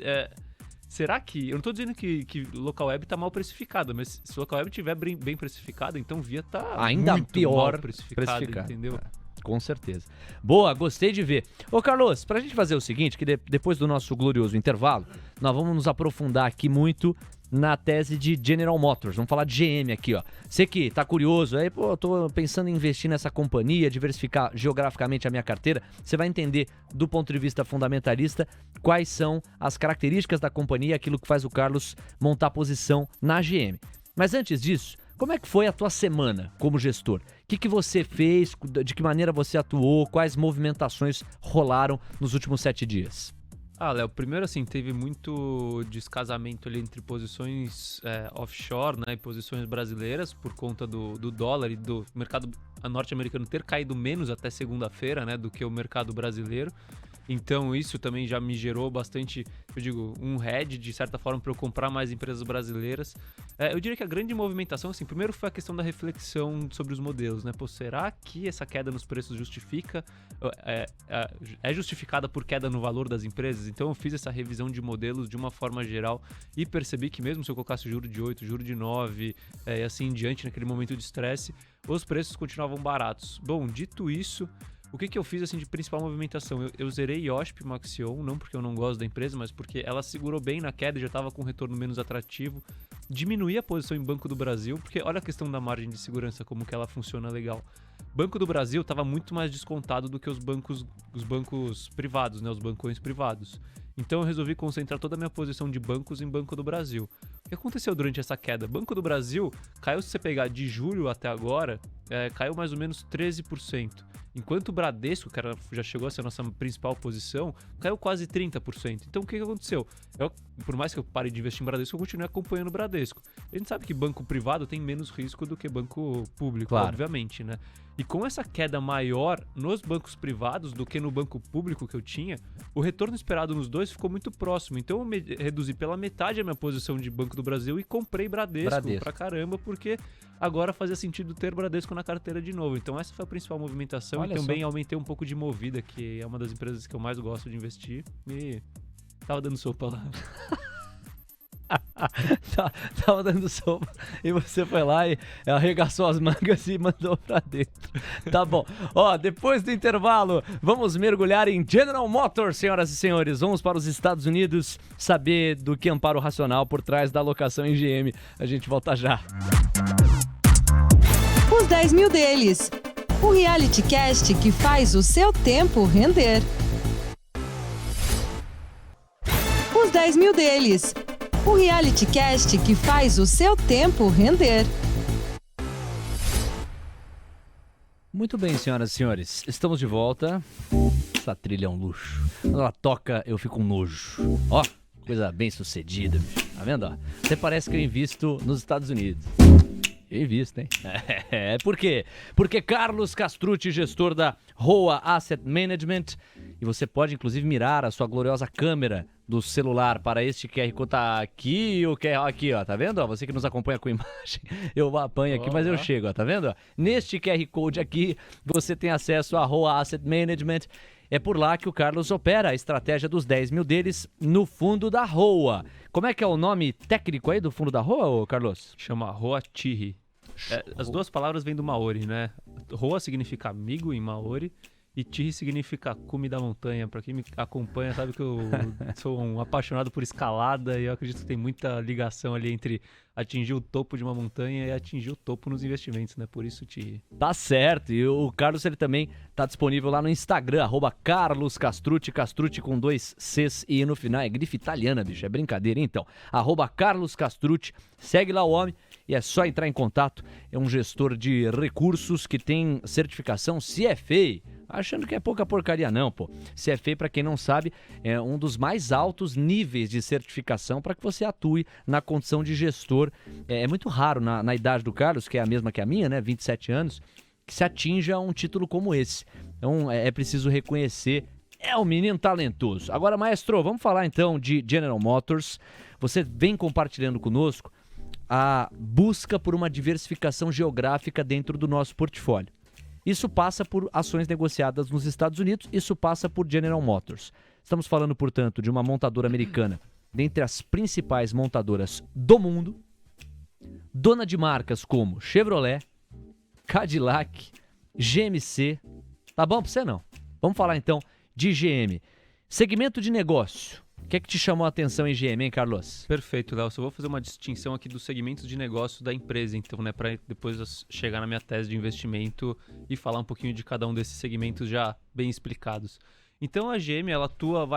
Será que... Eu não tô dizendo que Local Web tá mal precificada, mas se Local Web tiver bem precificada, então Via tá ainda muito pior mal precificada, entendeu? Com certeza. Boa, gostei de ver. Ô Carlos, pra gente fazer o seguinte, que depois do nosso glorioso intervalo, nós vamos nos aprofundar aqui muito na tese de General Motors. Vamos falar de GM aqui, ó. Você que tá curioso, aí, pô, eu tô pensando em investir nessa companhia, diversificar geograficamente a minha carteira, você vai entender do ponto de vista fundamentalista quais são as características da companhia, aquilo que faz o Carlos montar posição na GM. Mas antes disso, como é que foi a tua semana como gestor? O que você fez, de que maneira você atuou, quais movimentações rolaram nos últimos 7 dias? Léo, primeiro assim, teve muito descasamento ali entre posições offshore, né, e posições brasileiras por conta do dólar e do mercado norte-americano ter caído menos até segunda-feira, né, do que o mercado brasileiro. Então isso também já me gerou bastante, eu digo, um hedge de certa forma para eu comprar mais empresas brasileiras. Eu diria que a grande movimentação, assim, primeiro foi a questão da reflexão sobre os modelos, né? Pô, será que essa queda nos preços é justificada por queda no valor das empresas? Então eu fiz essa revisão de modelos de uma forma geral e percebi que mesmo se eu colocasse juro de 8, juro de 9 e assim em diante naquele momento de estresse, os preços continuavam baratos. Bom, dito isso, o que eu fiz assim de principal movimentação? Eu zerei IOSP Maxion, não porque eu não gosto da empresa, mas porque ela segurou bem na queda e já estava com um retorno menos atrativo. Diminuí a posição em Banco do Brasil, porque olha a questão da margem de segurança, como que ela funciona legal. Banco do Brasil estava muito mais descontado do que os bancos privados, né, os bancões privados. Então eu resolvi concentrar toda a minha posição de bancos em Banco do Brasil. O que aconteceu durante essa queda? Banco do Brasil caiu, se você pegar de julho até agora, caiu mais ou menos 13%. Enquanto o Bradesco, que já chegou a ser a nossa principal posição, caiu quase 30%. Então o que aconteceu? Por mais que eu pare de investir em Bradesco, eu continuei acompanhando o Bradesco. A gente sabe que banco privado tem menos risco do que banco público, claro, obviamente, né? E com essa queda maior nos bancos privados do que no banco público que eu tinha, o retorno esperado nos dois ficou muito próximo. Então eu reduzi pela metade a minha posição de Banco do Brasil e comprei Bradesco pra caramba, porque agora fazia sentido ter Bradesco na carteira de novo. Então essa foi a principal movimentação. Olha, e também aumentei um pouco de Movida, que é uma das empresas que eu mais gosto de investir. E tava dando sopa lá. Tava dando sopa e você foi lá e arregaçou as mangas e mandou pra dentro. Tá bom. Ó, depois do intervalo, vamos mergulhar em General Motors, senhoras e senhores. Vamos para os Estados Unidos saber do que amparo racional por trás da alocação em GM. A gente volta já. Os 10 mil deles. O reality cast que faz o seu tempo render. Os 10 mil deles. O reality cast que faz o seu tempo render. Muito bem, senhoras e senhores. Estamos de volta. Essa trilha é um luxo. Quando ela toca, eu fico um nojo. Ó, coisa bem sucedida, bicho. Tá vendo? Ó? Até parece que eu invisto nos Estados Unidos. Eu invisto, hein? Por quê? Porque Carlos Castrucci, gestor da Roa Asset Management, e você pode inclusive mirar a sua gloriosa câmera do celular para este QR Code. Tá aqui, o QR aqui, ó, tá vendo? Ó, você que nos acompanha com imagem, eu apanho aqui, mas eu chego, ó, tá vendo? Ó, neste QR Code aqui, você tem acesso à Roa Asset Management. É por lá que o Carlos opera a estratégia dos 10 mil deles no fundo da Roa. Como é que é o nome técnico aí do fundo da Roa, ô Carlos? Chama Roa Tihi. As duas palavras vêm do Maori, né? Roa significa amigo em Maori e Tihi significa cume da montanha. Pra quem me acompanha sabe que eu sou um apaixonado por escalada e eu acredito que tem muita ligação ali entre atingir o topo de uma montanha e atingir o topo nos investimentos, né? Por isso Tihi. Tá certo. E o Carlos, ele também tá disponível lá no Instagram, @CarlosCastrucci, Castrucci com 2 Cs e no final é grife italiana, bicho. É brincadeira, hein? Então, @CarlosCastrucci, segue lá o homem. E é só entrar em contato. É um gestor de recursos que tem certificação CFA. Achando que é pouca porcaria não, pô. CFA, para quem não sabe, é um dos mais altos níveis de certificação para que você atue na condição de gestor. É muito raro na idade do Carlos, que é a mesma que a minha, né, 27 anos, que se atinja um título como esse. Então é preciso reconhecer, é um menino talentoso. Agora, maestro, vamos falar então de General Motors. Você vem compartilhando conosco a busca por uma diversificação geográfica dentro do nosso portfólio. Isso passa por ações negociadas nos Estados Unidos, isso passa por General Motors. Estamos falando, portanto, de uma montadora americana, dentre as principais montadoras do mundo, dona de marcas como Chevrolet, Cadillac, GMC. Tá bom pra você não? Vamos falar então de GM. Segmento de negócio. que é que te chamou a atenção em GM, hein, Carlos? Perfeito, Léo. Só vou fazer uma distinção aqui dos segmentos de negócio da empresa, então, né, para depois chegar na minha tese de investimento e falar um pouquinho de cada um desses segmentos já bem explicados. Então a GM ela atua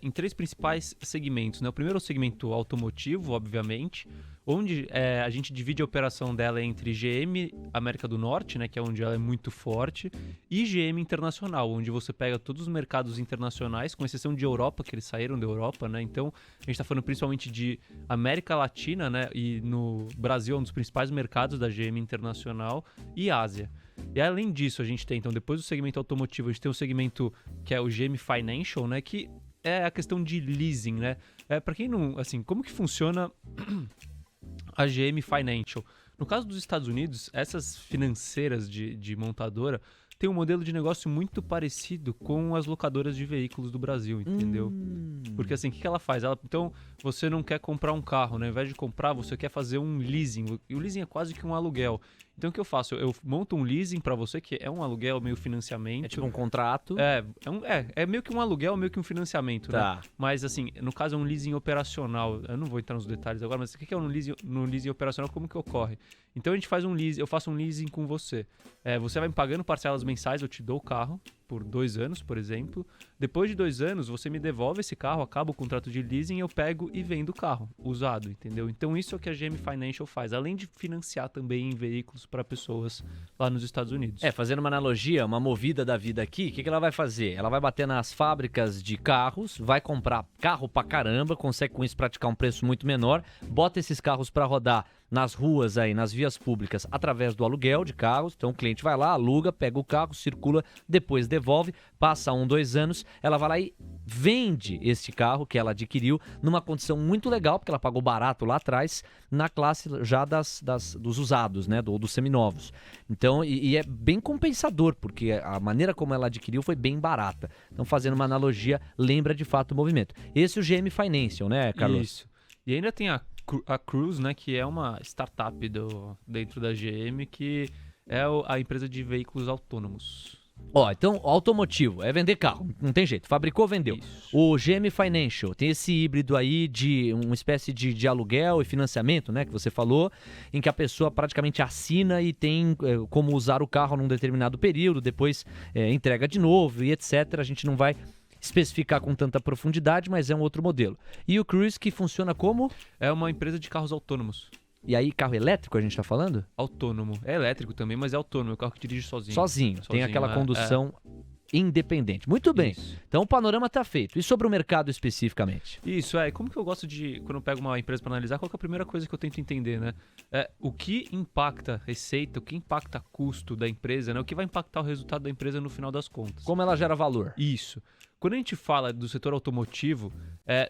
em 3 principais segmentos, né? O primeiro é o segmento automotivo, obviamente, onde a gente divide a operação dela entre GM América do Norte, né, que é onde ela é muito forte, e GM Internacional, onde você pega todos os mercados internacionais, com exceção de Europa, que eles saíram da Europa, né? Então a gente está falando principalmente de América Latina, né? E no Brasil é um dos principais mercados da GM Internacional, e Ásia. E além disso, a gente tem, então, depois do segmento automotivo, a gente tem o segmento que é o GM Financial, né? Que é a questão de leasing, né? Para quem não... Assim, como que funciona a GM Financial? No caso dos Estados Unidos, essas financeiras de montadora têm um modelo de negócio muito parecido com as locadoras de veículos do Brasil, entendeu? Porque assim, o que ela faz? Então, você não quer comprar um carro, né? Ao invés de comprar, você quer fazer um leasing. E o leasing é quase que um aluguel. Então o que eu faço? Eu monto um leasing para você, que é um aluguel, meio financiamento. É tipo um contrato. É meio que um aluguel, meio que um financiamento, Tá. né? Mas assim, no caso é um leasing operacional. Eu não vou entrar nos detalhes agora, mas o que é no leasing operacional? Como que ocorre? Então a gente faz um leasing, eu faço um leasing com você. Você vai me pagando parcelas mensais, eu te dou o carro por 2 anos, por exemplo. Depois de 2 anos, você me devolve esse carro, acaba o contrato de leasing, eu pego e vendo o carro usado, entendeu? Então isso é o que a GM Financial faz, além de financiar também em veículos para pessoas lá nos Estados Unidos. Fazendo uma analogia, uma movida da vida aqui, o que ela vai fazer? Ela vai bater nas fábricas de carros, vai comprar carro pra caramba, consegue com isso praticar um preço muito menor, bota esses carros pra rodar nas ruas aí, nas vias públicas, através do aluguel de carros. Então o cliente vai lá, aluga, pega o carro, circula, depois devolve, passa 1, 2 anos, ela vai lá e vende este carro que ela adquiriu numa condição muito legal, porque ela pagou barato lá atrás, na classe já dos usados, né, dos seminovos. Então, e é bem compensador, porque a maneira como ela adquiriu foi bem barata. Então, fazendo uma analogia, lembra de fato o movimento. Esse é o GM Financial, né, Carlos? Isso. E ainda tem a Cruise, né, que é uma startup dentro da GM, que é a empresa de veículos autônomos. Então, automotivo, é vender carro, não tem jeito, fabricou, vendeu. Isso. O GM Financial tem esse híbrido aí de uma espécie de aluguel e financiamento, né, que você falou, em que a pessoa praticamente assina e tem como usar o carro num determinado período, depois entrega de novo e etc. A gente não vai especificar com tanta profundidade, mas é um outro modelo. E o Cruise, que funciona como? É uma empresa de carros autônomos. E aí, carro elétrico a gente tá falando? Autônomo. É elétrico também, mas é autônomo. É o carro que dirige sozinho. Sozinho. Tem aquela condução independente. Muito bem. Isso. Então o panorama tá feito. E sobre o mercado especificamente? Isso, como que eu gosto de, quando eu pego uma empresa para analisar, qual que é a primeira coisa que eu tento entender, né? O que impacta receita, o que impacta custo da empresa, né? O que vai impactar o resultado da empresa no final das contas. Como ela gera valor? Isso. Quando a gente fala do setor automotivo,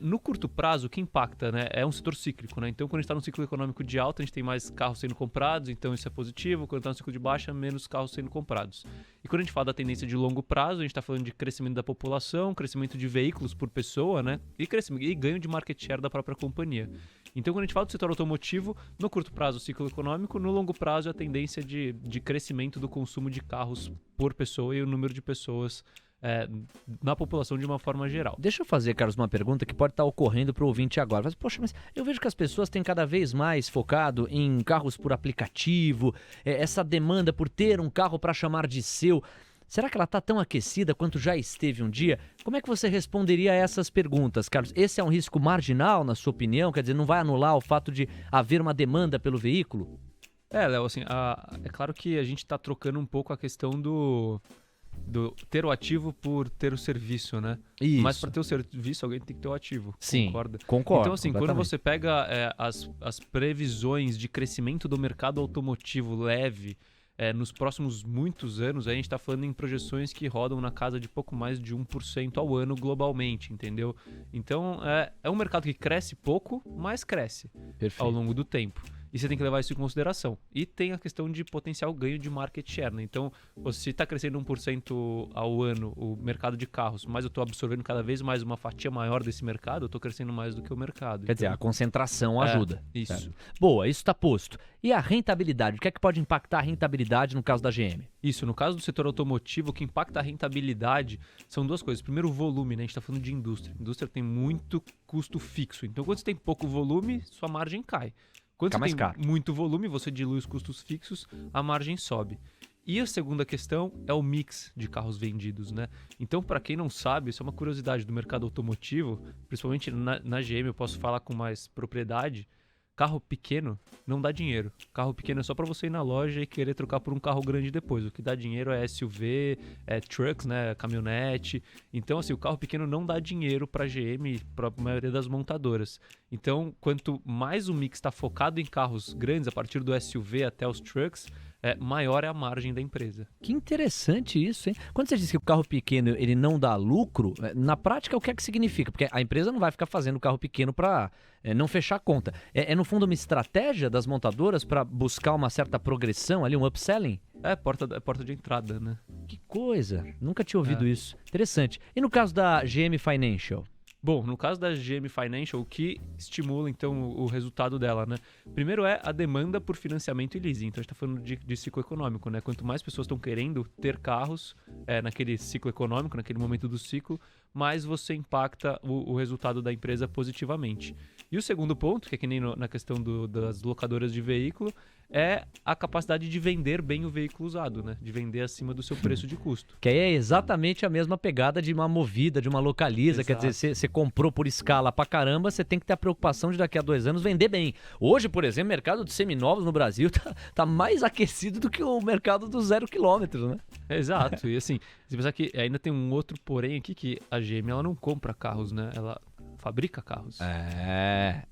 no curto prazo, o que impacta, né? É um setor cíclico, né? Então, quando a gente está num ciclo econômico de alta, a gente tem mais carros sendo comprados, então isso é positivo. Quando está no ciclo de baixa, menos carros sendo comprados. E quando a gente fala da tendência de longo prazo, a gente está falando de crescimento da população, crescimento de veículos por pessoa, né? E ganho de market share da própria companhia. Então, quando a gente fala do setor automotivo, no curto prazo, o ciclo econômico, no longo prazo, a tendência de crescimento do consumo de carros por pessoa e o número de pessoas na população de uma forma geral. Deixa eu fazer, Carlos, uma pergunta que pode estar ocorrendo para o ouvinte agora. Mas, poxa, mas eu vejo que as pessoas têm cada vez mais focado em carros por aplicativo, essa demanda por ter um carro para chamar de seu. Será que ela está tão aquecida quanto já esteve um dia? Como é que você responderia a essas perguntas, Carlos? Esse é um risco marginal, na sua opinião? Quer dizer, não vai anular o fato de haver uma demanda pelo veículo? Léo, assim, é claro que a gente está trocando um pouco a questão do ter o ativo por ter o serviço, né? Isso. Mas para ter o serviço, alguém tem que ter o ativo. Sim, concorda? concordo. Então, assim, quando você pega as previsões de crescimento do mercado automotivo leve nos próximos muitos anos, a gente está falando em projeções que rodam na casa de pouco mais de 1% ao ano globalmente, entendeu? Então, é um mercado que cresce pouco, mas cresce ao longo do tempo. E você tem que levar isso em consideração. E tem a questão de potencial ganho de market share, né? Então, se está crescendo 1% ao ano o mercado de carros, mas eu estou absorvendo cada vez mais uma fatia maior desse mercado, eu estou crescendo mais do que o mercado. Quer dizer, a concentração ajuda. Isso. Certo. Boa, isso está posto. E a rentabilidade? O que é que pode impactar a rentabilidade no caso da GM? Isso, no caso do setor automotivo, o que impacta a rentabilidade são duas coisas. Primeiro, o volume, né? A gente está falando de indústria. A indústria tem muito custo fixo. Então, quando você tem pouco volume, sua margem cai. Quando você tem muito volume, você dilui os custos fixos, a margem sobe. E a segunda questão é o mix de carros vendidos, né? Então, para quem não sabe, isso é uma curiosidade do mercado automotivo, principalmente na GM, eu posso falar com mais propriedade. Carro pequeno não dá dinheiro. Carro pequeno é só para você ir na loja e querer trocar por um carro grande depois. O que dá dinheiro é SUV, é trucks, né, caminhonete. Então, assim, o carro pequeno não dá dinheiro para GM, para a maioria das montadoras. Então, quanto mais o mix está focado em carros grandes, a partir do SUV até os trucks, maior é a margem da empresa. Que interessante isso, hein? Quando você diz que o carro pequeno ele não dá lucro, na prática o que é que significa? Porque a empresa não vai ficar fazendo carro pequeno para não fechar a conta. É no fundo uma estratégia das montadoras para buscar uma certa progressão ali, um upselling? É porta de entrada, né? Que coisa! Nunca tinha ouvido isso. Interessante. E no caso da GM Financial? Bom, no caso da GM Financial, o que estimula, então, o resultado dela, né? Primeiro é a demanda por financiamento e leasing. Então, a gente está falando de ciclo econômico, né? Quanto mais pessoas estão querendo ter carros naquele ciclo econômico, naquele momento do ciclo, mais você impacta o resultado da empresa positivamente. E o segundo ponto, que é que nem na questão das locadoras de veículo, é a capacidade de vender bem o veículo usado, né? De vender acima do seu preço de custo. Que aí é exatamente a mesma pegada de uma Movida, de uma Localiza. Exato. Quer dizer, você comprou por escala pra caramba, você tem que ter a preocupação de daqui a 2 anos vender bem. Hoje, por exemplo, o mercado de seminovos no Brasil tá mais aquecido do que o mercado do 0 km, né? Exato. E assim, você pensar que ainda tem um outro porém aqui, que a GM ela não compra carros, né? Ela fabrica carros.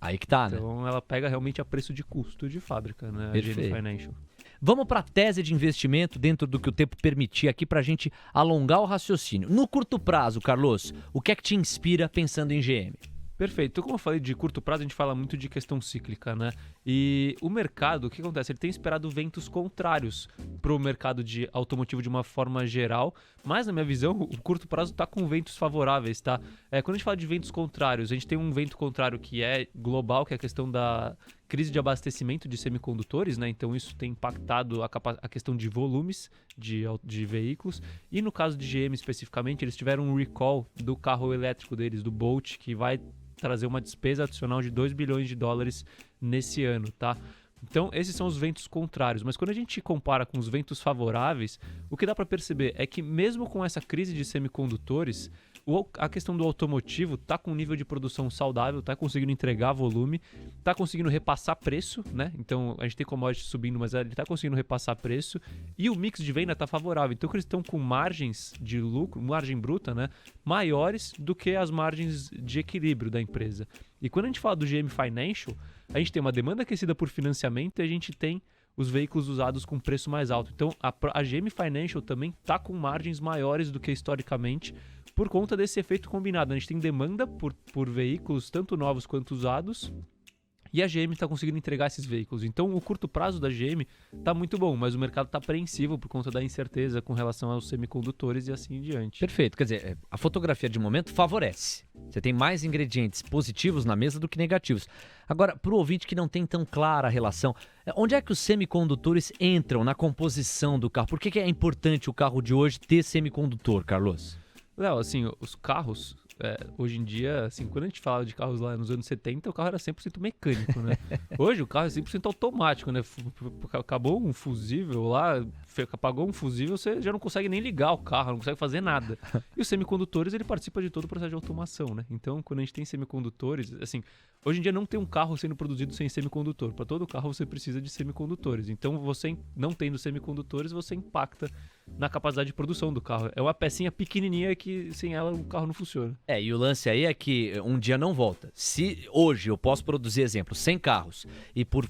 Aí que tá, né? Então ela pega realmente a preço de custo de fábrica, né? Perfeito. A GM Financial. Vamos para a tese de investimento dentro do que o tempo permitir aqui para a gente alongar o raciocínio. No curto prazo, Carlos, o que é que te inspira pensando em GM? Perfeito. Então, como eu falei de curto prazo, a gente fala muito de questão cíclica, né? E o mercado, o que acontece? Ele tem esperado ventos contrários para o mercado de automotivo de uma forma geral, mas na minha visão, o curto prazo está com ventos favoráveis, tá? Quando a gente fala de ventos contrários, a gente tem um vento contrário que é global, que é a questão da crise de abastecimento de semicondutores, né? Então isso tem impactado a questão de volumes de veículos. E no caso de GM especificamente, eles tiveram um recall do carro elétrico deles, do Bolt, que vai trazer uma despesa adicional de 2 bilhões de dólares nesse ano, tá? Então, esses são os ventos contrários. Mas quando a gente compara com os ventos favoráveis, o que dá para perceber é que mesmo com essa crise de semicondutores, a questão do automotivo está com um nível de produção saudável, está conseguindo entregar volume, está conseguindo repassar preço, né? Então, a gente tem commodity subindo, mas ele está conseguindo repassar preço e o mix de venda está favorável. Então, eles estão com margens de lucro, margem bruta, né? Maiores do que as margens de equilíbrio da empresa. E quando a gente fala do GM Financial, a gente tem uma demanda aquecida por financiamento e a gente tem os veículos usados com preço mais alto. Então, a GM Financial também está com margens maiores do que historicamente por conta desse efeito combinado. A gente tem demanda por veículos, tanto novos quanto usados, e a GM está conseguindo entregar esses veículos. Então, o curto prazo da GM está muito bom, mas o mercado está apreensivo por conta da incerteza com relação aos semicondutores e assim em diante. Perfeito. Quer dizer, a fotografia de momento favorece. Você tem mais ingredientes positivos na mesa do que negativos. Agora, para o ouvinte que não tem tão clara a relação, onde é que os semicondutores entram na composição do carro? Por que é importante o carro de hoje ter semicondutor, Carlos? Léo, assim, os carros, hoje em dia, assim, quando a gente falava de carros lá nos anos 70, o carro era 100% mecânico, né? Hoje o carro é 100% automático, né? Acabou um fusível lá, apagou um fusível, você já não consegue nem ligar o carro, não consegue fazer nada. E os semicondutores, ele participa de todo o processo de automação, né? Então, quando a gente tem semicondutores, assim, hoje em dia não tem um carro sendo produzido sem semicondutor. Para todo carro você precisa de semicondutores. Então, você não tendo semicondutores, você impacta na capacidade de produção do carro. É uma pecinha pequenininha que sem ela o carro não funciona. E o lance aí é que um dia não volta. Se hoje eu posso produzir, exemplo, 100 carros e por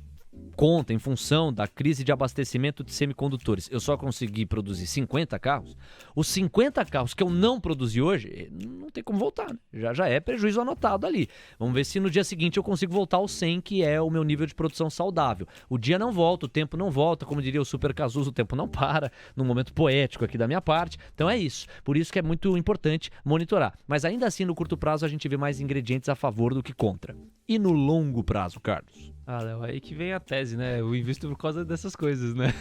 conta, em função da crise de abastecimento de semicondutores, eu só consegui produzir 50 carros, os 50 carros que eu não produzi hoje, não tem como voltar, né? Já é prejuízo anotado ali. Vamos ver se no dia seguinte eu consigo voltar ao 100, que é o meu nível de produção saudável. O dia não volta, o tempo não volta, como diria o Super Cazuza, o tempo não para, num momento poético aqui da minha parte. Então é isso. Por isso que é muito importante monitorar. Mas ainda assim, no curto prazo, a gente vê mais ingredientes a favor do que contra. E no longo prazo, Carlos? Léo, aí que vem a tese, né? Eu invisto por causa dessas coisas, né?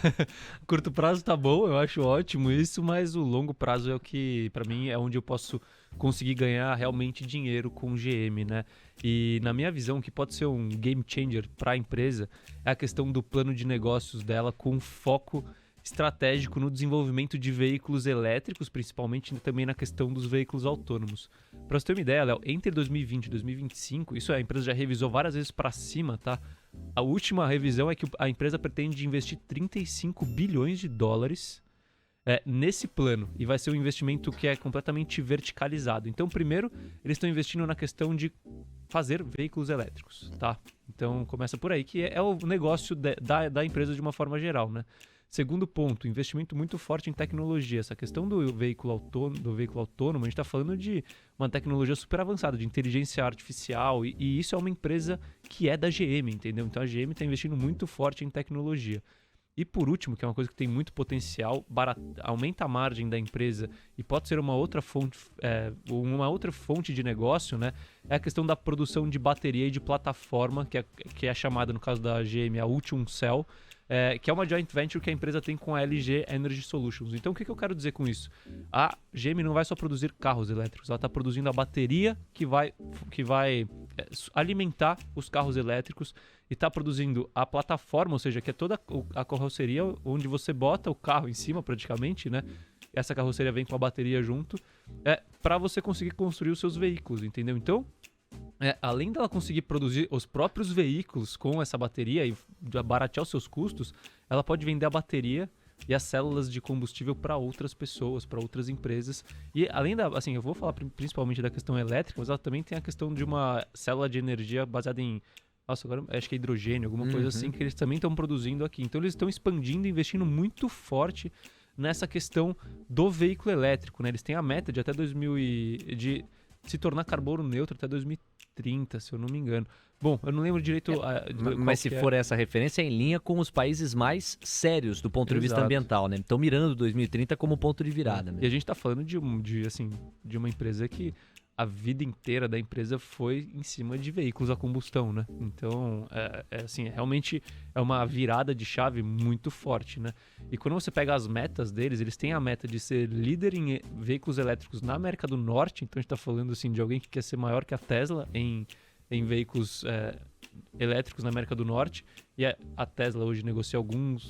Curto prazo tá bom, eu acho ótimo isso, mas o longo prazo é o que, pra mim, é onde eu posso conseguir ganhar realmente dinheiro com o GM, né? E na minha visão, o que pode ser um game changer para a empresa é a questão do plano de negócios dela com foco estratégico no desenvolvimento de veículos elétricos, principalmente também na questão dos veículos autônomos. Para você ter uma ideia, Léo, entre 2020 e 2025, isso a empresa já revisou várias vezes para cima, tá? A última revisão é que a empresa pretende investir 35 bilhões de dólares nesse plano, e vai ser um investimento que é completamente verticalizado. Então, primeiro, eles estão investindo na questão de fazer veículos elétricos, tá? Então, começa por aí, que é o negócio da empresa de uma forma geral, né? Segundo ponto, investimento muito forte em tecnologia. Essa questão do veículo autônomo, a gente está falando de uma tecnologia super avançada, de inteligência artificial, e isso é uma empresa que é da GM, entendeu? Então a GM está investindo muito forte em tecnologia. E por último, que é uma coisa que tem muito potencial, aumenta a margem da empresa e pode ser uma outra fonte de negócio, né? É a questão da produção de bateria e de plataforma, que é chamada, no caso da GM, a Ultium Cell, que é uma joint venture que a empresa tem com a LG Energy Solutions. Então, o que eu quero dizer com isso? A GM não vai só produzir carros elétricos, ela está produzindo a bateria que vai alimentar os carros elétricos, e está produzindo a plataforma, ou seja, que é toda a carroceria onde você bota o carro em cima, praticamente, né? Essa carroceria vem com a bateria junto, para você conseguir construir os seus veículos, entendeu? Então, além dela conseguir produzir os próprios veículos com essa bateria e baratear os seus custos, ela pode vender a bateria e as células de combustível para outras pessoas, para outras empresas. E além assim, eu vou falar principalmente da questão elétrica, mas ela também tem a questão de uma célula de energia baseada em, agora acho que é hidrogênio, alguma coisa assim, que eles também estão produzindo aqui. Então eles estão expandindo, investindo muito forte nessa questão do veículo elétrico, né? Eles têm a meta de até de se tornar carbono neutro até 2030, se eu não me engano. Bom, eu não lembro direito... mas se for essa referência, é em linha com os países mais sérios do ponto de vista ambiental, né? Estão mirando 2030 como ponto de virada. E a gente está falando de uma empresa que a vida inteira da empresa foi em cima de veículos a combustão, né? Então, realmente é uma virada de chave muito forte, né? E quando você pega as metas deles, eles têm a meta de ser líder em veículos elétricos na América do Norte. Então, a gente está falando assim, de alguém que quer ser maior que a Tesla em veículos elétricos na América do Norte, e a Tesla hoje negocia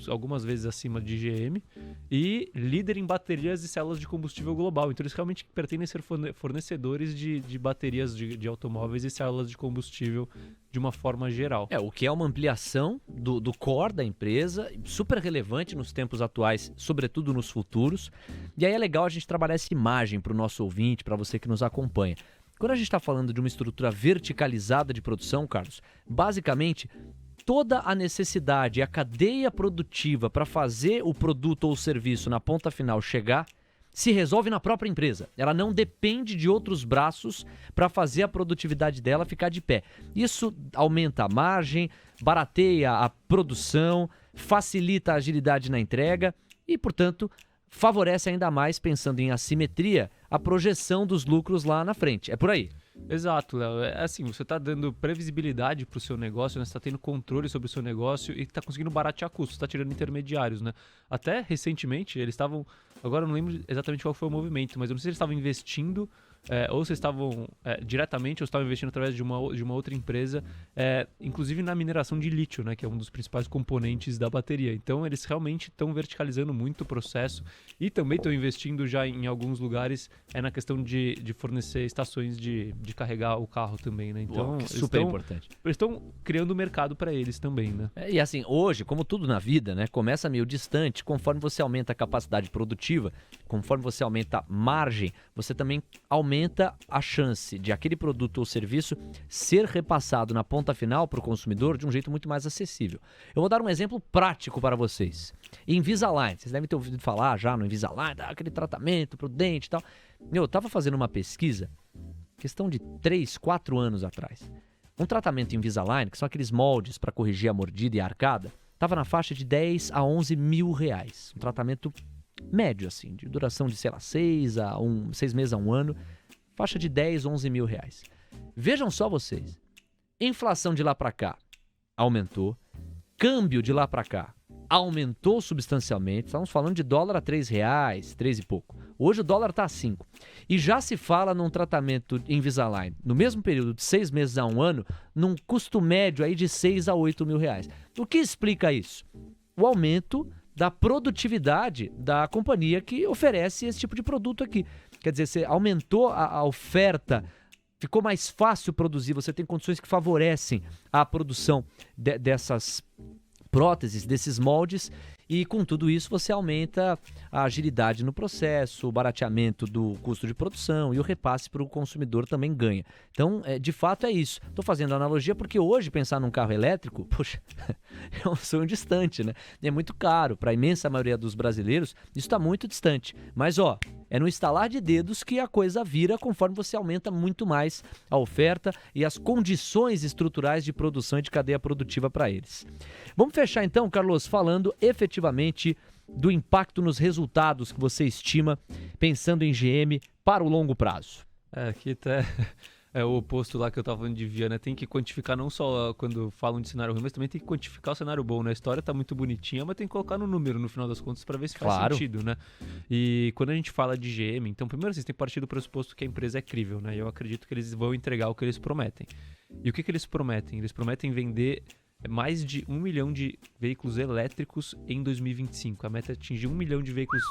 algumas vezes acima de GM, e líder em baterias e células de combustível global. Então eles realmente pretendem ser fornecedores de baterias de automóveis e células de combustível de uma forma geral. O que é uma ampliação do core da empresa, super relevante nos tempos atuais, sobretudo nos futuros. E aí é legal a gente trabalhar essa imagem para o nosso ouvinte, para você que nos acompanha. Quando a gente está falando de uma estrutura verticalizada de produção, Carlos, basicamente toda a necessidade, a cadeia produtiva para fazer o produto ou o serviço na ponta final chegar, se resolve na própria empresa. Ela não depende de outros braços para fazer a produtividade dela ficar de pé. Isso aumenta a margem, barateia a produção, facilita a agilidade na entrega e, portanto, favorece ainda mais, pensando em assimetria, a projeção dos lucros lá na frente. É por aí. Exato, Léo. Assim, você está dando previsibilidade para o seu negócio, né? Você está tendo controle sobre o seu negócio e está conseguindo baratear custos, está tirando intermediários, né? Até recentemente, eles estavam... Agora eu não lembro exatamente qual foi o movimento, mas eu não sei se eles estavam investindo ou se estavam diretamente ou estavam investindo através de uma outra empresa, inclusive na mineração de lítio, né, que é um dos principais componentes da bateria. Então eles realmente estão verticalizando muito o processo e também estão investindo já em alguns lugares na questão de fornecer estações de carregar o carro também, né? Então super importante. Eles estão criando mercado para eles também, né? E assim, hoje, como tudo na vida, né, começa meio distante. Conforme você aumenta a capacidade produtiva, conforme você aumenta a margem, você também aumenta aumenta a chance de aquele produto ou serviço ser repassado na ponta final para o consumidor de um jeito muito mais acessível. Eu vou dar um exemplo prático para vocês. Invisalign, vocês devem ter ouvido falar já no Invisalign, aquele tratamento para o dente e tal. Eu estava fazendo uma pesquisa, questão de 3, 4 anos atrás. Um tratamento Invisalign, que são aqueles moldes para corrigir a mordida e a arcada, estava na faixa de 10 a 11 mil reais. Um tratamento médio, assim, de duração de, 6 meses a um ano, faixa de 10, 11 mil reais. Vejam só vocês, inflação de lá para cá aumentou, câmbio de lá para cá aumentou substancialmente, estamos falando de dólar a R$3, 3 e pouco. Hoje o dólar está a 5. E já se fala num tratamento Invisalign, no mesmo período de 6 meses a um ano, num custo médio aí de 6 a 8 mil reais. O que explica isso? O aumento da produtividade da companhia que oferece esse tipo de produto aqui. Quer dizer, você aumentou a oferta, ficou mais fácil produzir, você tem condições que favorecem a produção dessas próteses, desses moldes, e com tudo isso você aumenta a agilidade no processo, o barateamento do custo de produção e o repasse para o consumidor também ganha. Então, de fato é isso. Estou fazendo analogia porque hoje pensar num carro elétrico, poxa, é um sonho distante, né? É muito caro. Para a imensa maioria dos brasileiros, isso está muito distante. Mas, é no estalar de dedos que a coisa vira conforme você aumenta muito mais a oferta e as condições estruturais de produção e de cadeia produtiva para eles. Vamos fechar então, Carlos, falando efetivamente do impacto nos resultados que você estima pensando em GM para o longo prazo. Aqui tá é o oposto lá que eu tava falando de Via, né? Tem que quantificar não só quando falam de cenário ruim, mas também tem que quantificar o cenário bom, né? A história tá muito bonitinha, mas tem que colocar no número no final das contas para ver se faz sentido, né? E quando a gente fala de GM, então primeiro vocês têm partido do pressuposto que a empresa é crível, né? E eu acredito que eles vão entregar o que eles prometem. E o que eles prometem? Eles prometem vender mais de 1 milhão de veículos elétricos em 2025. A meta é atingir 1 milhão de veículos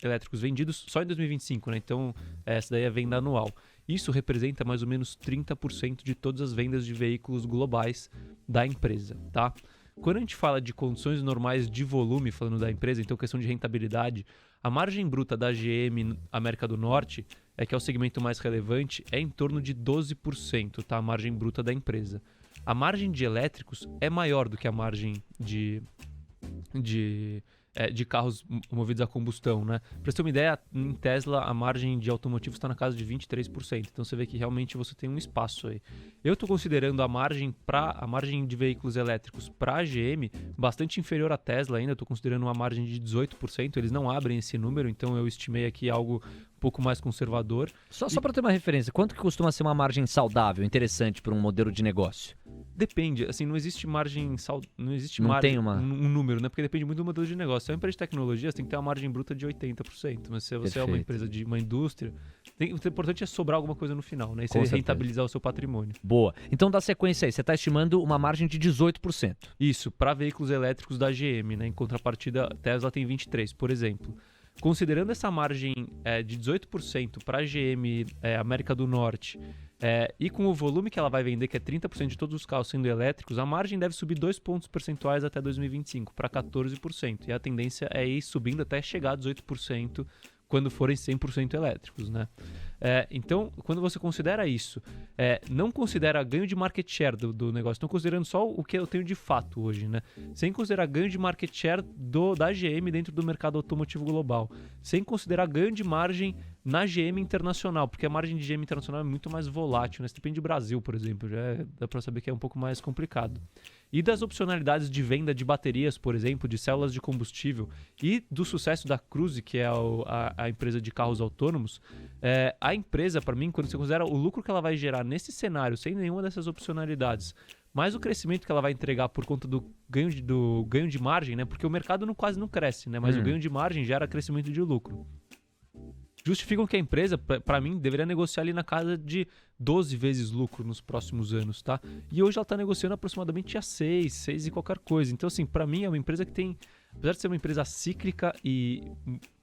elétricos vendidos só em 2025, né? Então, essa daí é a venda anual. Isso representa mais ou menos 30% de todas as vendas de veículos globais da empresa, tá? Quando a gente fala de condições normais de volume, falando da empresa, então questão de rentabilidade, a margem bruta da GM América do Norte, que é o segmento mais relevante, é em torno de 12%, tá? A margem bruta da empresa. A margem de elétricos é maior do que a margem de carros movidos a combustão, né? Para você ter uma ideia, em Tesla a margem de automotivo está na casa de 23%. Então você vê que realmente você tem um espaço aí. Eu estou considerando a margem de veículos elétricos para a GM bastante inferior à Tesla ainda. Estou considerando uma margem de 18%. Eles não abrem esse número, então eu estimei aqui algo um pouco mais conservador. Só para ter uma referência, quanto que costuma ser uma margem saudável, interessante para um modelo de negócio? Depende, assim, não existe margem, tem um número, né? Porque depende muito do modelo de negócio. Se é uma empresa de tecnologia, você tem que ter uma margem bruta de 80%. Mas se você é uma empresa de uma indústria, o importante é sobrar alguma coisa no final, né? E você rentabilizar o seu patrimônio. Boa. Então dá sequência aí, você está estimando uma margem de 18%. Isso, para veículos elétricos da GM, né? Em contrapartida, a Tesla tem 23%, por exemplo. Considerando essa margem de 18% para a GM América do Norte e com o volume que ela vai vender, que é 30% de todos os carros sendo elétricos, a margem deve subir 2 pontos percentuais até 2025 para 14%. E a tendência é ir subindo até chegar a 18% quando forem 100% elétricos, né? Então, quando você considera isso, não considera ganho de market share do negócio, estão considerando só o que eu tenho de fato hoje, né? Sem considerar ganho de market share da GM dentro do mercado automotivo global, sem considerar ganho de margem na GM internacional, porque a margem de GM internacional é muito mais volátil, né? Você depende do Brasil, por exemplo, já dá para saber que é um pouco mais complicado. E das opcionalidades de venda de baterias, por exemplo, de células de combustível e do sucesso da Cruze, que é a empresa de carros autônomos, a empresa, para mim, quando você considera o lucro que ela vai gerar nesse cenário, sem nenhuma dessas opcionalidades, mais o crescimento que ela vai entregar por conta do ganho de margem, né? Porque o mercado quase não cresce, né? Mas o ganho de margem gera crescimento de lucro. Justificam que a empresa, para mim, deveria negociar ali na casa de 12 vezes lucro nos próximos anos, tá? E hoje ela está negociando aproximadamente a 6 e qualquer coisa. Então, assim, para mim é uma empresa que tem, apesar de ser uma empresa cíclica e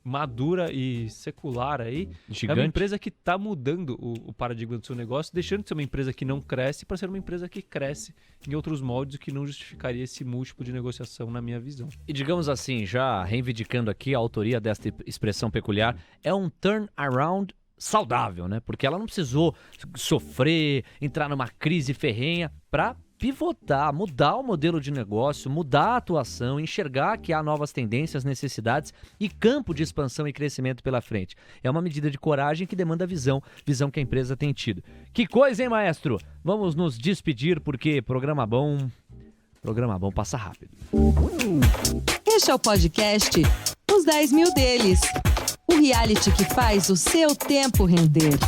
madura e secular aí, gigante. É uma empresa que está mudando o paradigma do seu negócio, deixando de ser uma empresa que não cresce para ser uma empresa que cresce em outros moldes, o que não justificaria esse múltiplo de negociação na minha visão. E digamos assim, já reivindicando aqui a autoria desta expressão peculiar, é um turnaround saudável, né? Porque ela não precisou sofrer, entrar numa crise ferrenha para pivotar, mudar o modelo de negócio, mudar a atuação, enxergar que há novas tendências, necessidades e campo de expansão e crescimento pela frente. É uma medida de coragem que demanda visão que a empresa tem tido. Que coisa, hein, maestro? Vamos nos despedir porque programa bom passa rápido. Este é o podcast Os 10 Mil Deles. O reality que faz o seu tempo render.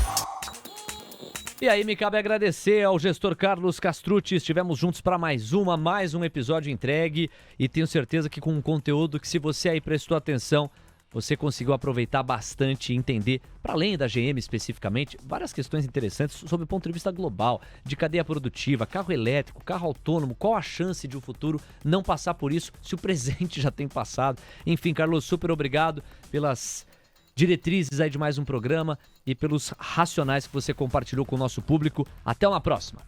E aí me cabe agradecer ao gestor Carlos Castrucci, estivemos juntos para mais um episódio entregue e tenho certeza que com um conteúdo que se você aí prestou atenção, você conseguiu aproveitar bastante e entender, para além da GM especificamente, várias questões interessantes sob o ponto de vista global, de cadeia produtiva, carro elétrico, carro autônomo, qual a chance de o futuro não passar por isso, se o presente já tem passado. Enfim, Carlos, super obrigado pelas diretrizes aí de mais um programa e pelos racionais que você compartilhou com o nosso público. Até uma próxima.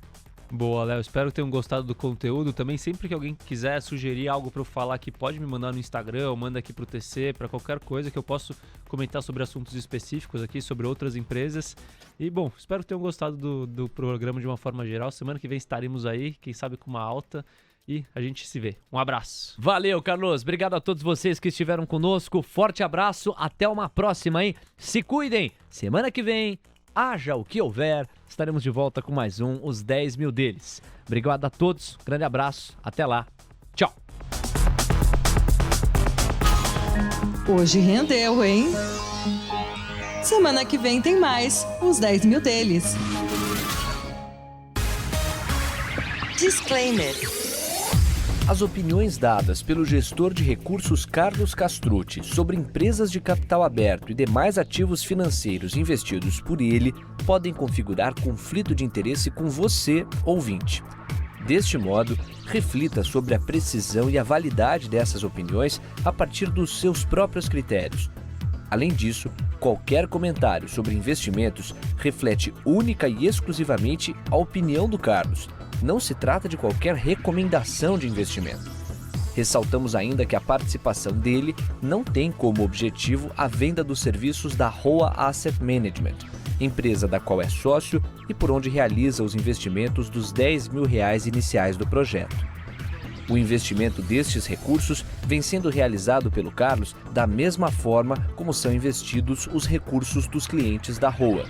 Boa, Léo. Espero que tenham gostado do conteúdo. Também, sempre que alguém quiser sugerir algo para eu falar aqui, pode me mandar no Instagram ou manda aqui pro TC, para qualquer coisa que eu possa comentar sobre assuntos específicos aqui, sobre outras empresas. E, bom, espero que tenham gostado do programa de uma forma geral. Semana que vem estaremos aí, quem sabe com uma alta. E a gente se vê. Um abraço. Valeu, Carlos. Obrigado a todos vocês que estiveram conosco. Forte abraço. Até uma próxima, hein? Se cuidem. Semana que vem, haja o que houver, estaremos de volta com mais Os 10 Mil Deles. Obrigado a todos. Grande abraço. Até lá. Tchau. Hoje rendeu, hein? Semana que vem tem mais Os 10 Mil Deles. Disclaimer. As opiniões dadas pelo gestor de recursos Carlos Castrucci sobre empresas de capital aberto e demais ativos financeiros investidos por ele podem configurar conflito de interesse com você, ouvinte. Deste modo, reflita sobre a precisão e a validade dessas opiniões a partir dos seus próprios critérios. Além disso, qualquer comentário sobre investimentos reflete única e exclusivamente a opinião do Carlos. Não se trata de qualquer recomendação de investimento. Ressaltamos ainda que a participação dele não tem como objetivo a venda dos serviços da Roa Asset Management, empresa da qual é sócio e por onde realiza os investimentos dos R$10 mil iniciais do projeto. O investimento destes recursos vem sendo realizado pelo Carlos da mesma forma como são investidos os recursos dos clientes da Roa.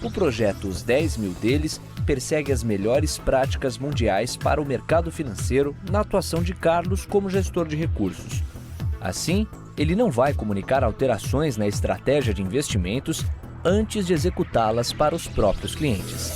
O projeto Os 10 Mil Deles persegue as melhores práticas mundiais para o mercado financeiro na atuação de Carlos como gestor de recursos. Assim, ele não vai comunicar alterações na estratégia de investimentos antes de executá-las para os próprios clientes.